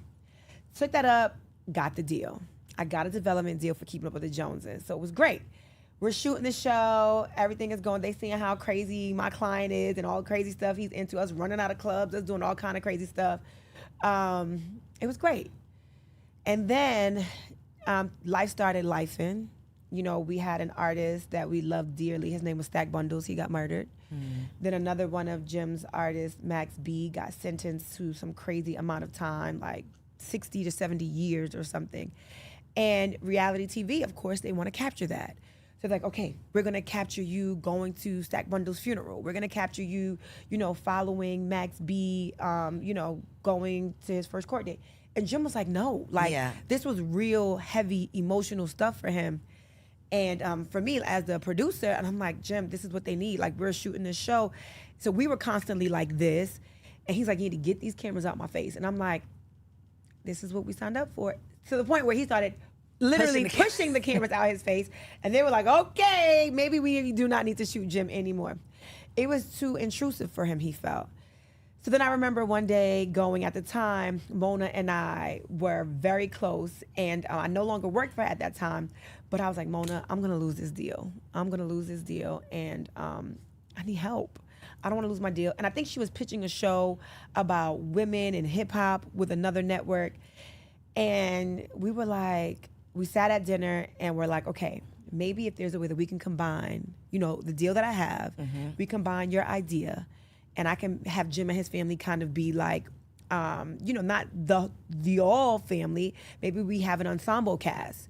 Took that up, got the deal. I got a development deal for Keeping Up with the Joneses. So it was great. We're shooting the show. Everything is going. They seeing how crazy my client is and all the crazy stuff he's into. Us running out of clubs, us doing all kind of crazy stuff. It was great. And then life started lifing. We had an artist that we loved dearly. His name was Stack Bundles. He got murdered. Then another one of Jim's artists, Max B, got sentenced to some crazy amount of time, like 60 to 70 years or something. And reality TV, of course, they want to capture that. So they're like, okay, we're going to capture you going to Stack Bundles' funeral. We're going to capture you, following Max B, going to his first court date. And Jim was like, no, this was real heavy emotional stuff for him. And for me, as the producer, and I'm like, Jim, this is what they need. Like, we're shooting this show. So we were constantly like this. And he's like, you need to get these cameras out my face. And I'm like, this is what we signed up for. To the point where he started literally pushing the cameras out his face. And they were like, okay, maybe we do not need to shoot Jim anymore. It was too intrusive for him, he felt. So then I remember one day going, at the time, Mona and I were very close, and I no longer worked for her at that time, but I was like, Mona, I'm gonna lose this deal. And I need help. I don't wanna lose my deal. And I think she was pitching a show about women and hip hop with another network. And we were like, we sat at dinner and we're like, okay, maybe if there's a way that we can combine, the deal that I have, we combine your idea, and I can have Jim and his family kind of be like, not the all family. Maybe we have an ensemble cast.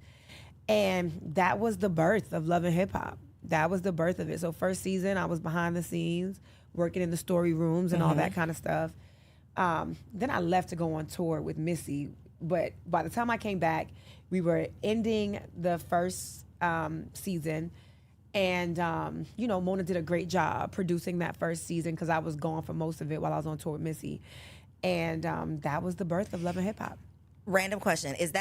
And that was the birth of Love and Hip Hop. That was the birth of it. So first season, I was behind the scenes, working in the story rooms and all that kind of stuff. Then I left to go on tour with Missy. But by the time I came back, we were ending the first season. And, Mona did a great job producing that first season because I was gone for most of it while I was on tour with Missy. And that was the birth of Love and Hip Hop. Random question: is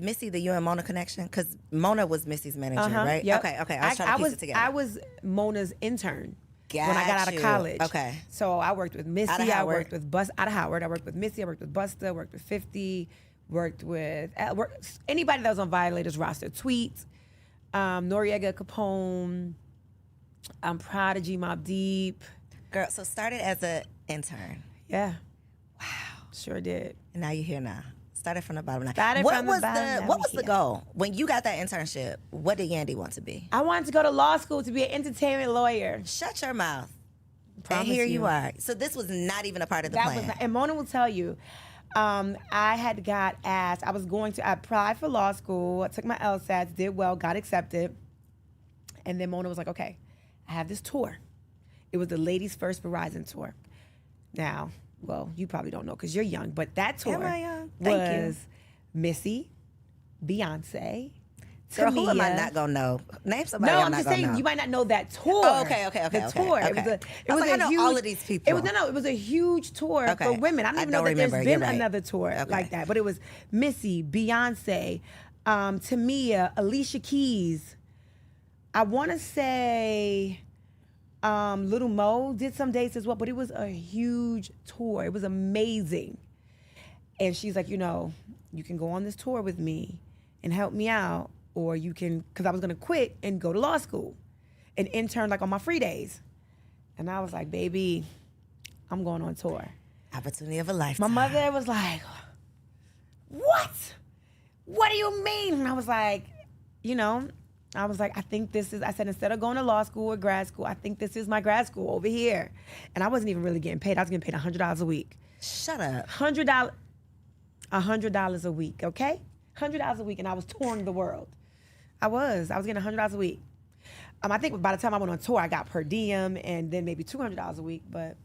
Missy the you and Mona connection? Because Mona was Missy's manager, right? Yep. Okay. I was trying to piece it together. I was Mona's intern when I Got got out of you. college. Okay. So I worked with Missy. Out of I Howard. worked with out of Howard. I worked with Missy. I worked with Busta. Worked with 50. Worked with anybody that was on Violators roster. Tweet, Noriega Capone, Prodigy, Mobb Deep. Girl, so started as an intern. Yeah. Wow. Sure did. And now you're here now. Started from the bottom. Now. Started what from the was bottom, the now What we was the here. goal when you got that internship? What did Yandy want to be? I wanted to go to law school to be an entertainment lawyer. Shut your mouth. Promise and here you. you are. So this was not even a part of the plan. And Mona will tell you, I had got asked, I applied for law school, I took my LSATs, did well, got accepted. And then Mona was like, okay, I have this tour. It was the Ladies First Verizon tour. Now, well, you probably don't know because you're young, but that tour Am I young? Thank you. was Missy, Beyonce, Girl, Tamia. who am I not gonna know? Name somebody No, I'm I'm not just gonna saying know. you might not know that tour. Oh, okay. The tour. Okay. It was a. It I was was like, a I know huge, all of these people. It was a huge tour Okay. for women. I don't I even know don't that remember. there's You're been right. another tour Okay. like that. But it was Missy, Beyonce, Tamia, Alicia Keys. I want to say Little Mo did some dates as well, but it was a huge tour. It was amazing. And she's like, you can go on this tour with me and help me out, or you can, because I was going to quit and go to law school and intern like on my free days. And I was like, baby, I'm going on tour. Opportunity of a lifetime. My mother was like, what? What do you mean? And I was like, I think I said, instead of going to law school or grad school, I think this is my grad school over here. And I wasn't even really getting paid. I was getting paid $100 a week. Shut up. $100 a week, okay? $100 a week, and I was touring the world. I was getting $100 a week. I think by the time I went on tour, I got per diem and then maybe $200 a week. But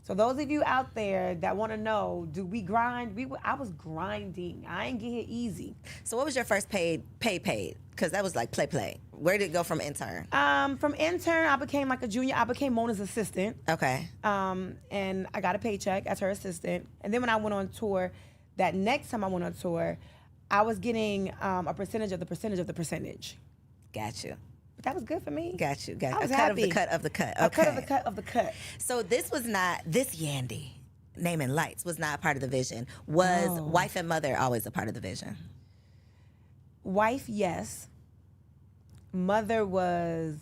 so those of you out there that want to know, do we grind? I was grinding. I ain't get here easy. So what was your first paid? Because that was like play. Where did it go from intern? From intern, I became like a junior. I became Mona's assistant. Okay. And I got a paycheck as her assistant. And then when I went on tour, that next time I went on tour, I was getting a percentage of the percentage. Got you. But that was good for me. Got you. I was a cut happy. of the cut of the cut. Okay. A cut of the cut of the cut. So this Yandy, naming lights, was not part of the vision. Was wife and mother always a part of the vision? Wife, yes. Mother was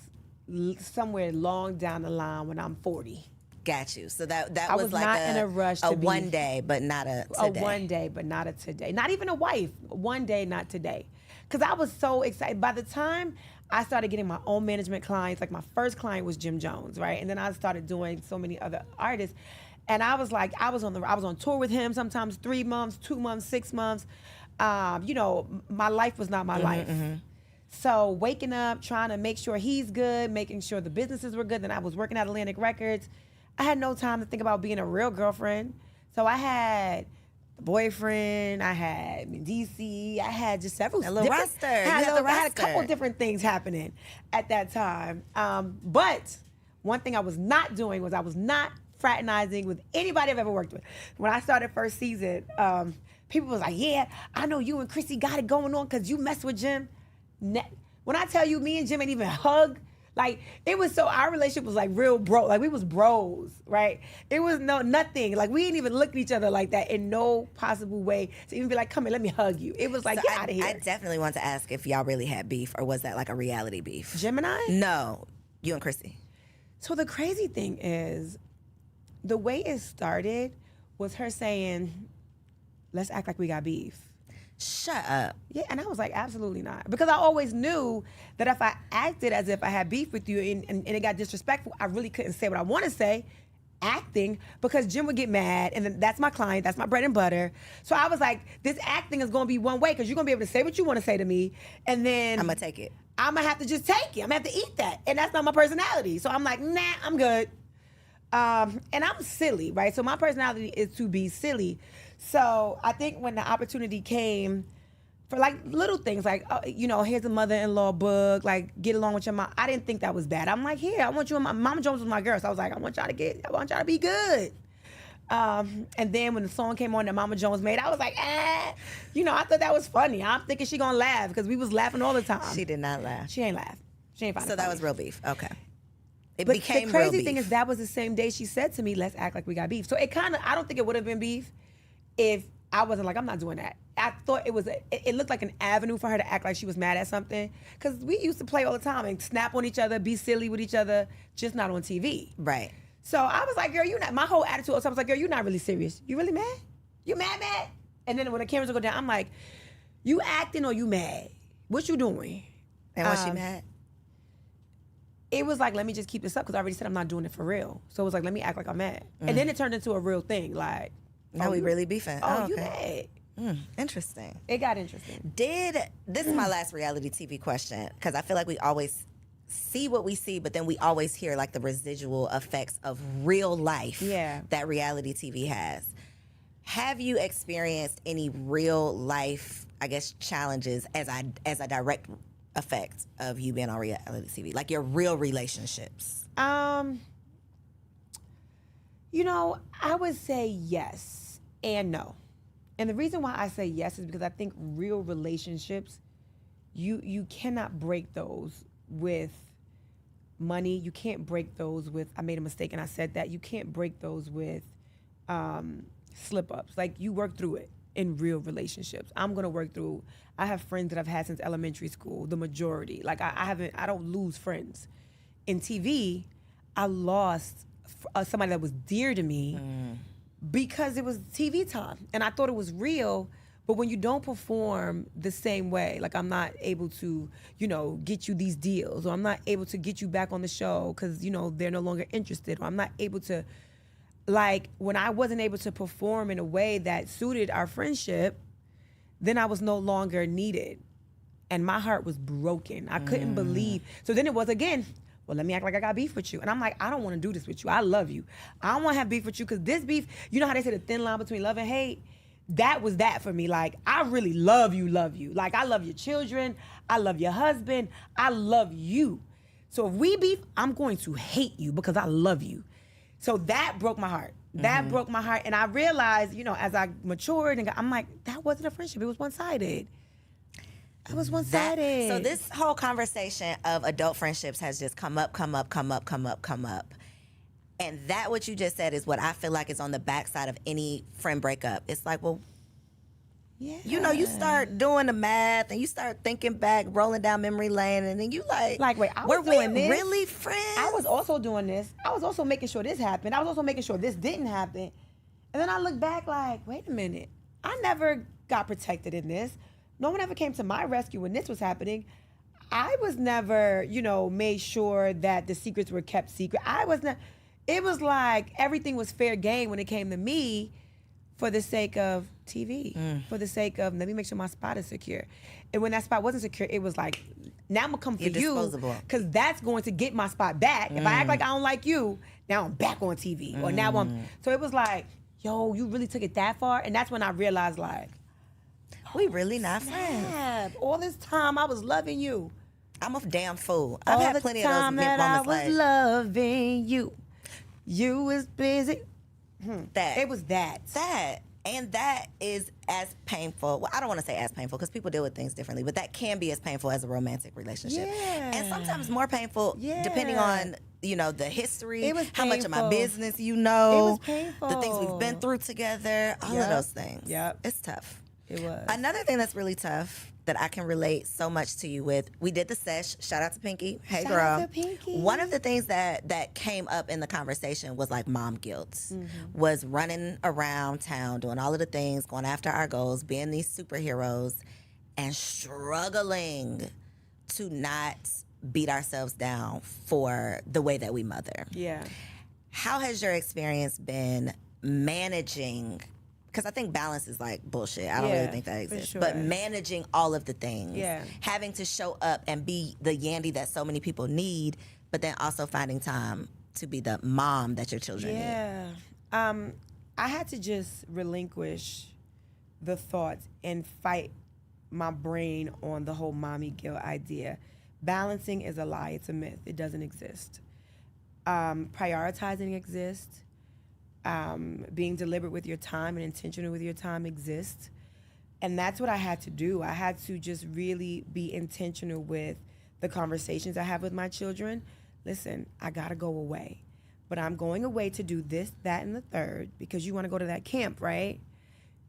somewhere long down the line when I'm 40. Got you. So that I was was like not in a rush to be- one day, but not a today. A one day, but not a today. Not even a wife. One day, not today. Because I was so excited. By the time I started getting my own management clients, like my first client was Jim Jones, right? And then I started doing so many other artists. And I was like, I was on tour with him sometimes 3 months, 2 months, 6 months. My life was not my life. So waking up, trying to make sure he's good, making sure the businesses were good. Then I was working at Atlantic Records. I had no time to think about being a real girlfriend. So I had a boyfriend, I had Mendecees, I had just several. A little different- roster. I had, You had the I had a couple roster. different things happening at that time. But one thing I was not doing was I was not fraternizing with anybody I've ever worked with. When I started first season, people was like, yeah, I know you and Chrissy got it going on because you mess with Jim. When I tell you me and Jim ain't even hug, like, it was so, our relationship was like real bro, like we was bros, right? It was nothing. Like, we didn't even look at each other like that in no possible way to even be like, come here, let me hug you. It was like, So get out of here. I definitely want to ask if y'all really had beef, or was that like a reality beef? Gemini? No, you and Chrissy. So the crazy thing is, the way it started was her saying, let's act like we got beef. Shut up. Yeah, and I was like, absolutely not. Because I always knew that if I acted as if I had beef with you and it got disrespectful, I really couldn't say what I want to say, acting, because Jim would get mad, and then that's my client, that's my bread and butter. So I was like, this acting is going to be one way, because you're going to be able to say what you want to say to me, and then... I'm going to take it. I'm going to have to just take it. I'm going to have to eat that. And that's not my personality. So I'm like, nah, I'm good. And I'm silly, right? So my personality is to be silly. So I think when the opportunity came for like little things, like, here's a mother-in-law book, like get along with your mom. I didn't think that was bad. I'm like, here, I want you and Mama Jones was my girl. So I was like, I want y'all to be good. And then when the song came on that Mama Jones made, I was like, I thought that was funny. I'm thinking she gonna laugh because we was laughing all the time. She did not laugh. She ain't laugh. She ain't find it So that funny. was real beef. Okay. It But became the crazy real beef. thing is that was the same day she said to me, let's act like we got beef. So it kind of, I don't think it would have been beef if I wasn't like, I'm not doing that. I thought it looked like an avenue for her to act like she was mad at something. Because we used to play all the time and snap on each other, be silly with each other, just not on TV. Right. So I was like, girl, my whole attitude was, I was like, girl, you're not really serious. You really mad? You mad? And then when the cameras would go down, I'm like, you acting or you mad? What you doing? And was she mad? It was like, let me just keep this up because I already said I'm not doing it for real. So it was like, let me act like I'm mad. And then it turned into a real thing. Like, Now we really beefing. you mad. Interesting. It got interesting. This is my last reality TV question, because I feel like we always see what we see, but then we always hear like the residual effects of real life that reality TV has. Have you experienced any real life, I guess, challenges as a direct effect of you being on reality TV? Like your real relationships? I would say yes and no. And the reason why I say yes is because I think real relationships, you cannot break those with money. You can't break those with, I made a mistake and I said that. You can't break those with slip-ups. Like, you work through it in real relationships. I'm going to work through, I have friends that I've had since elementary school, the majority. Like, I don't lose friends. In TV, I lost somebody that was dear to me because it was TV time. And I thought it was real, but when you don't perform the same way, like I'm not able to, get you these deals, or I'm not able to get you back on the show because, they're no longer interested, or I'm not able to, like, when I wasn't able to perform in a way that suited our friendship, then I was no longer needed. And my heart was broken. I couldn't believe. So then it was again, well, let me act like I got beef with you. And I'm like, I don't want to do this with you. I love you. I don't want to have beef with you because this beef, you know how they say the thin line between love and hate? That was that for me. Like, I really love you. Like, I love your children. I love your husband. I love you. So if we beef, I'm going to hate you because I love you. So that broke my heart. That broke my heart. And I realized, as I matured, and I'm like, that wasn't a friendship. It was one-sided. It was one-sided. So this whole conversation of adult friendships has just come up. And that what you just said is what I feel like is on the backside of any friend breakup. It's like, well, you start doing the math and you start thinking back, rolling down memory lane, and then you like, wait, I were was doing we this? really friends? I was also doing this. I was also making sure this happened. I was also making sure this didn't happen. And then I look back like, wait a minute. I never got protected in this. No one ever came to my rescue when this was happening. I was never, made sure that the secrets were kept secret. It was like everything was fair game when it came to me for the sake of TV, for the sake of, let me make sure my spot is secure. And when that spot wasn't secure, it was like, now I'm going to come for you because that's going to get my spot back. If I act like I don't like you, now I'm back on TV. Or now so it was like, yo, you really took it that far? And that's when I realized, like, we really not friends. All this time I was loving you. I'm a damn fool. I've had plenty of those moments that I was loving you. You was busy. That. It was that. And that is as painful. Well, I don't want to say as painful because people deal with things differently, but that can be as painful as a romantic relationship. Yeah. And sometimes more painful depending on, the history, it was how much of my painful. business you It know, was painful. the things we've been through together, all of those things. Yep. It's tough. It was. Another thing that's really tough that I can relate so much to you with, we did the sesh. Shout out to Pinky. Hey, Shout girl. out to Pinky. One of the things that came up in the conversation was like mom guilt, was running around town, doing all of the things, going after our goals, being these superheroes, and struggling to not beat ourselves down for the way that we mother. Yeah. How has your experience been managing? Because I think balance is like bullshit. I don't really think that exists. sure. But managing all of the things, Yeah. having to show up and be the Yandy that so many people need, but then also finding time to be the mom that your children need. Yeah. I had to just relinquish the thoughts and fight my brain on the whole mommy guilt idea. Balancing is a lie. It's a myth. It doesn't exist. Prioritizing exists. Being deliberate with your time and intentional with your time exists. And that's what I had to do. I had to just really be intentional with the conversations I have with my children. Listen, I gotta go away. But I'm going away to do this, that, and the third, because you wanna go to that camp, right?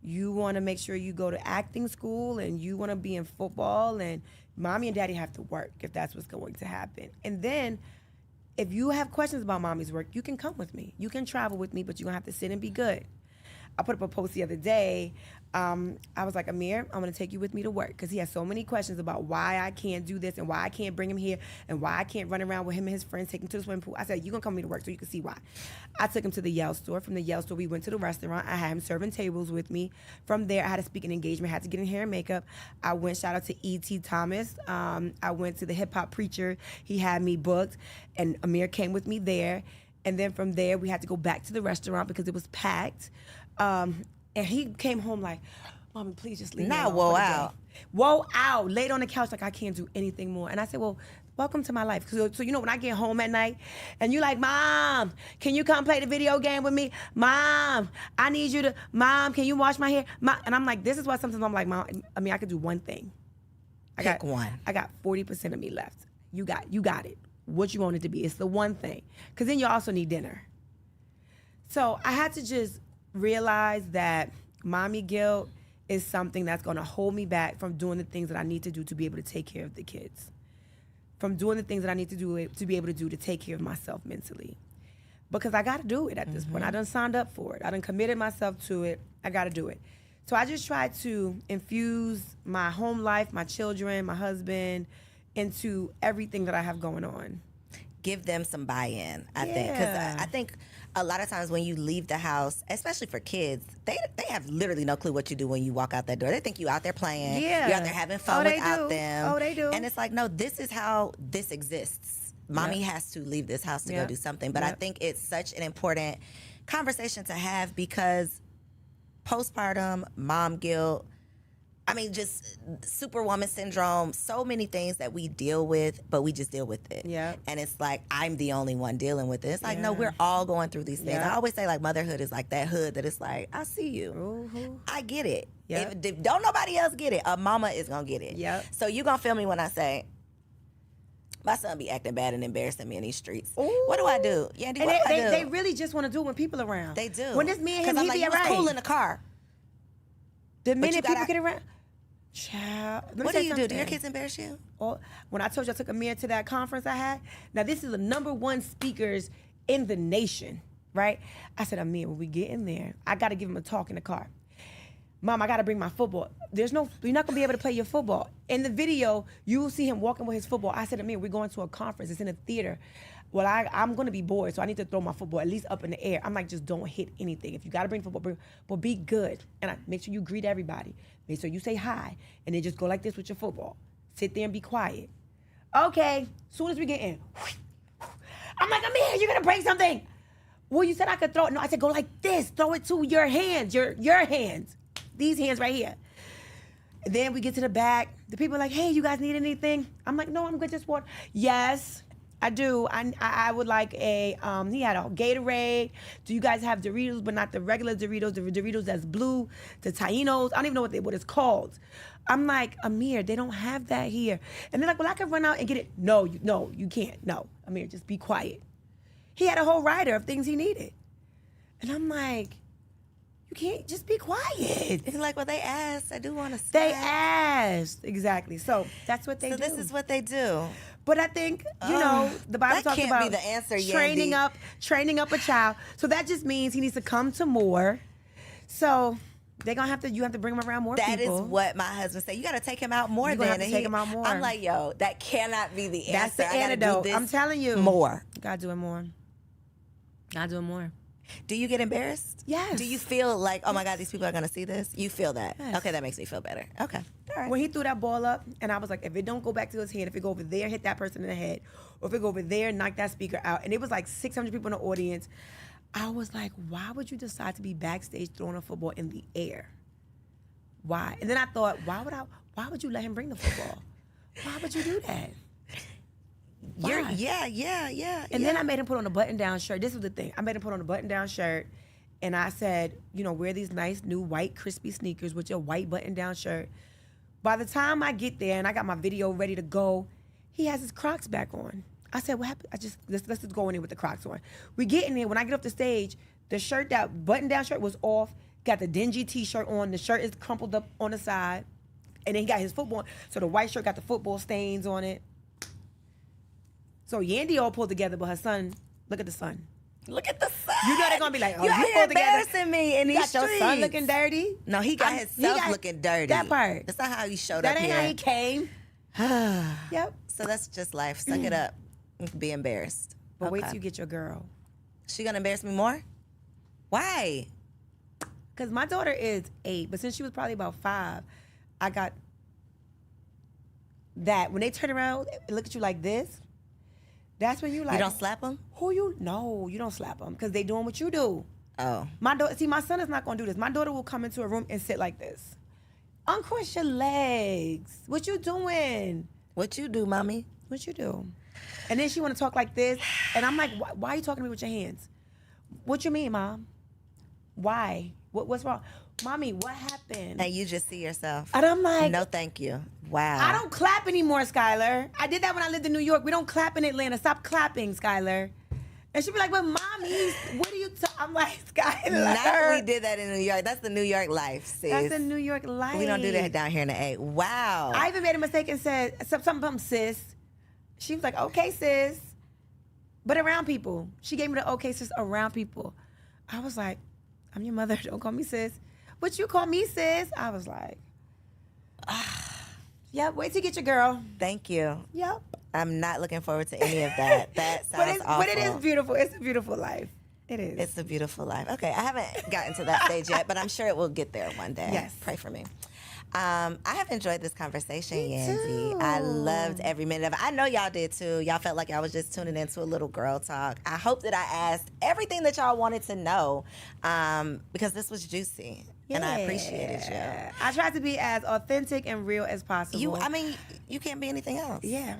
You wanna make sure you go to acting school, and you wanna be in football, and mommy and daddy have to work if that's what's going to happen. And then if you have questions about mommy's work, you can come with me. You can travel with me, but you're gonna have to sit and be good. I put up a post the other day. I was like, Amir, I'm gonna take you with me to work, because he has so many questions about why I can't do this and why I can't bring him here and why I can't run around with him and his friends, take him to the swimming pool. I said, you're gonna come with me to work so you can see why. I took him to the Yale store. From the Yale store, we went to the restaurant. I had him serving tables with me. From there, I had a speaking engagement, had to get in hair and makeup. I went, shout out to E.T. Thomas. I went to the hip hop preacher. He had me booked, and Amir came with me there. And then from there, we had to go back to the restaurant because it was packed. And he came home like, Mommy, please just leave me alone Whoa for the out. day. Whoa out. Laid on the couch like I can't do anything more. And I said, well, welcome to my life. So you know, when I get home at night and you're like, Mom, can you come play the video game with me? Mom, I need you to, Mom, can you wash my hair? And I'm like, this is why sometimes I'm like, Mom, I mean, I could do one thing. Pick one. I got 40% of me left. You got it. What you want it to be. It's the one thing. Because then you also need dinner. So I had to just realize that mommy guilt is something that's going to hold me back from doing the things that I need to do to be able to take care of the kids. From doing the things that I need to do to be able to do to take care of myself mentally. Because I got to do it at this point. I done signed up for it. I done committed myself to it. I got to do it. So I just tried to infuse my home life, my children, my husband, into everything that I have going on. Give them some buy-in, I think. Because I think a lot of times when you leave the house, especially for kids, they have literally no clue what you do when you walk out that door. They think you out there playing. Yeah. You're out there having fun without them. Oh, they do. And it's like, no, this is how this exists. Mommy has to leave this house to go do something. But I think it's such an important conversation to have, because postpartum, mom guilt, I mean, just superwoman syndrome, so many things that we deal with, but we just deal with it. Yeah. And it's like, I'm the only one dealing with it. It's like, no, we're all going through these things. Yeah. I always say, like, motherhood is like that hood that it's like, I see you. Mm-hmm. I get it. Yeah. If don't nobody else get it, a mama is going to get it. Yep. So you going to feel me when I say, my son be acting bad and embarrassing me in these streets. Ooh. What do I do? Yandy, what do I do? They really just want to do it when people around. They do. When it's me and him, 'Cause I'm he like, be you was alright. cool in the car. The you minute people gotta- get around, child. let me What tell do you do? Do your something. kids embarrass you? Oh, when I told you I took Amir to that conference I had, now this is the #1 speakers in the nation, right? I said, Amir, when we get in there, I got to give him a talk in the car. Mom, I got to bring my football. You're not going to be able to play your football. In the video, you will see him walking with his football. I said, Amir, we're going to a conference. It's in a theater. Well, I'm going to be bored, so I need to throw my football at least up in the air. I'm like, just don't hit anything. If you got to bring football, but be good. And make sure you greet everybody. Make sure you say hi. And then just go like this with your football. Sit there and be quiet. Okay, soon as we get in, I'm like, Amir, you're going to break something. Well, you said I could throw it. No, I said, go like this. Throw it to your hands, your hands. These hands right here. And then we get to the back. The people are like, hey, you guys need anything? I'm like, no, I'm good, just water. Yes, I do. I would like he had a Gatorade. Do you guys have Doritos, but not the regular Doritos, the Doritos that's blue, the Taínos? I don't even know what it's called. I'm like, Amir, they don't have that here. And they're like, well, I can run out and get it. No, you can't. No, Amir, just be quiet. He had a whole rider of things he needed. And I'm like, You can't just be quiet. It's like, well, they asked. I do want to. They asked. Exactly. So that's what they do. So this is what they do. But I think, the Bible that talks can't about be the answer, training up a child. So that just means he needs to come to more. So they're gonna you have to bring him around more people. That is what my husband said. You got to take him out more. You're gonna have to take him out more. I'm like, yo, that cannot be the That's answer. the I gotta antidote. do this I'm telling you, more. Gotta do it more. Gotta do it more. Do you get embarrassed? Yes. Do you feel like, oh my God, these people are gonna see this? You feel that? Yes. Okay, that makes me feel better. Okay, all right. When he threw that ball up, and I was like, if it don't go back to his hand, if it go over there, hit that person in the head, or if it go over there, knock that speaker out, and it was like 600 people in the audience, I was like, why would you decide to be backstage throwing a football in the air? Why? And then I thought, why would you let him bring the football? Why would you do that? Why? Yeah. And then I made him put on a button-down shirt. This was the thing. I made him put on a button-down shirt, and I said, wear these nice new white crispy sneakers with your white button-down shirt. By the time I get there and I got my video ready to go, he has his Crocs back on. I said, what happened? Let's just go in there with the Crocs on. We get in there. When I get off the stage, the shirt, that button-down shirt was off. Got the dingy T-shirt on. The shirt is crumpled up on the side. And then he got his football. So the white shirt got the football stains on it. So Yandy all pulled together, but her son, look at the son. Look at the son. You know they're going to be like, oh, you pulled together. Embarrassing me in You these got streets. your son looking dirty? No, he got himself looking dirty. That part. That's not how he showed That up ain't here. how he came. Yep. So that's just life. Suck it up. Be embarrassed. But wait till you get your girl. She gonna embarrass me more? Why? Because my daughter is 8, but since she was probably about 5, I got that. When they turn around and look at you like this, that's when you like. You don't slap them? No, you don't slap them because they doing what you do. Oh. My daughter, see, my son is not gonna do this. My daughter will come into a room and sit like this. Uncross your legs. What you doing? What you do, mommy? What you do? And then she want to talk like this, and I'm like, why are you talking to me with your hands? What you mean, Mom? Why? What's wrong? Mommy, what happened? And you just see yourself. And I'm like, no, thank you. Wow. I don't clap anymore, Skylar. I did that when I lived in New York. We don't clap in Atlanta. Stop clapping, Skylar. And she'd be like, but Mommy, what are you I'm like, Skylar. Now we did that in New York. That's the New York life, sis. That's the New York life. We don't do that down here in the A. Wow. I even made a mistake and said something from sis. She was like, okay, sis. But around people. She gave me the okay, sis, around people. I was like, I'm your mother. Don't call me sis. But you call me sis. I was like, yep, wait till you get your girl. Thank you. Yep. I'm not looking forward to any of that. That sounds awful. But it is beautiful. It's a beautiful life. It is. It's a beautiful life. Okay, I haven't gotten to that stage yet, but I'm sure it will get there one day. Yes. Pray for me. I have enjoyed this conversation, Me Yandy. too. I loved every minute of it. I know y'all did too. Y'all felt like y'all was just tuning into a little girl talk. I hope that I asked everything that y'all wanted to know because this was juicy. And I appreciated you. I tried to be as authentic and real as possible. You can't be anything else. Yeah.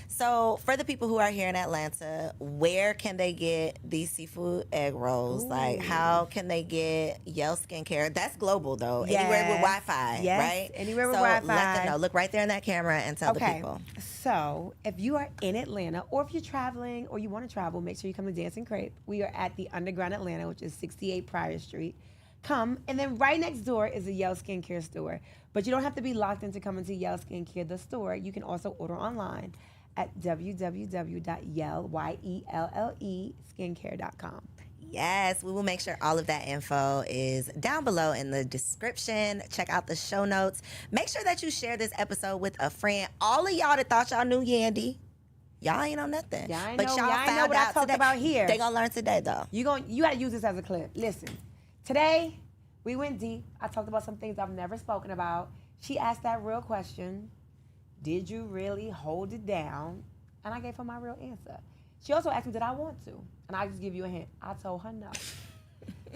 So for the people who are here in Atlanta, where can they get these seafood egg rolls? Ooh. Like, how can they get Yell Skincare? That's global, though. Yes. Anywhere with Wi-Fi, Yes. right? Anywhere with so Wi-Fi. let them know. Look right there in that camera and tell the people. So if you are in Atlanta or if you're traveling or you want to travel, make sure you come to Dance and Crepe. We are at the Underground Atlanta, which is 68 Pryor Street. Come, and then right next door is a Yell Skincare store. But you don't have to be locked into coming to Yell Skincare, the store. You can also order online at www.yell.skincare.com. Yes, we will make sure all of that info is down below in the description. Check out the show notes. Make sure that you share this episode with a friend. All of y'all that thought y'all knew Yandy, y'all ain't know nothing. Y'all ain't but know, y'all y'all found know what out I talked today. about here. They gonna learn today though. You got to use this as a clip. Listen, today we went deep. I talked about some things I've never spoken about. She asked that real question. Did you really hold it down? And I gave her my real answer. She also asked me, did I want to? And I just give you a hint. I told her no.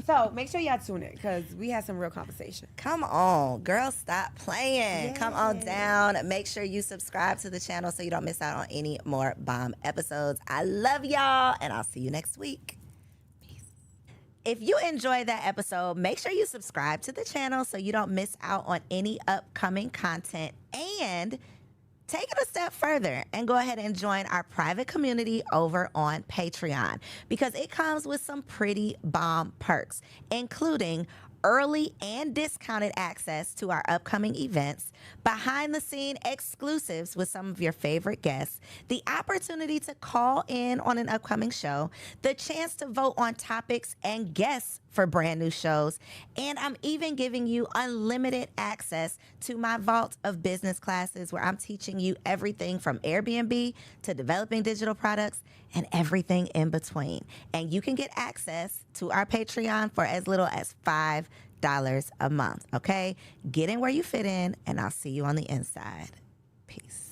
So make sure y'all tune in because we had some real conversation. Come on, girl, stop playing. Yay. Come on down. Make sure you subscribe to the channel so you don't miss out on any more bomb episodes. I love y'all, and I'll see you next week. If you enjoyed that episode, make sure you subscribe to the channel so you don't miss out on any upcoming content. And take it a step further and go ahead and join our private community over on Patreon because it comes with some pretty bomb perks, including early and discounted access to our upcoming events, behind the scene exclusives with some of your favorite guests, the opportunity to call in on an upcoming show, the chance to vote on topics and guests for brand new shows, and I'm even giving you unlimited access to my vault of business classes where I'm teaching you everything from Airbnb to developing digital products and everything in between. And you can get access to our Patreon for as little as $5 a month, okay? Get in where you fit in, and I'll see you on the inside. Peace.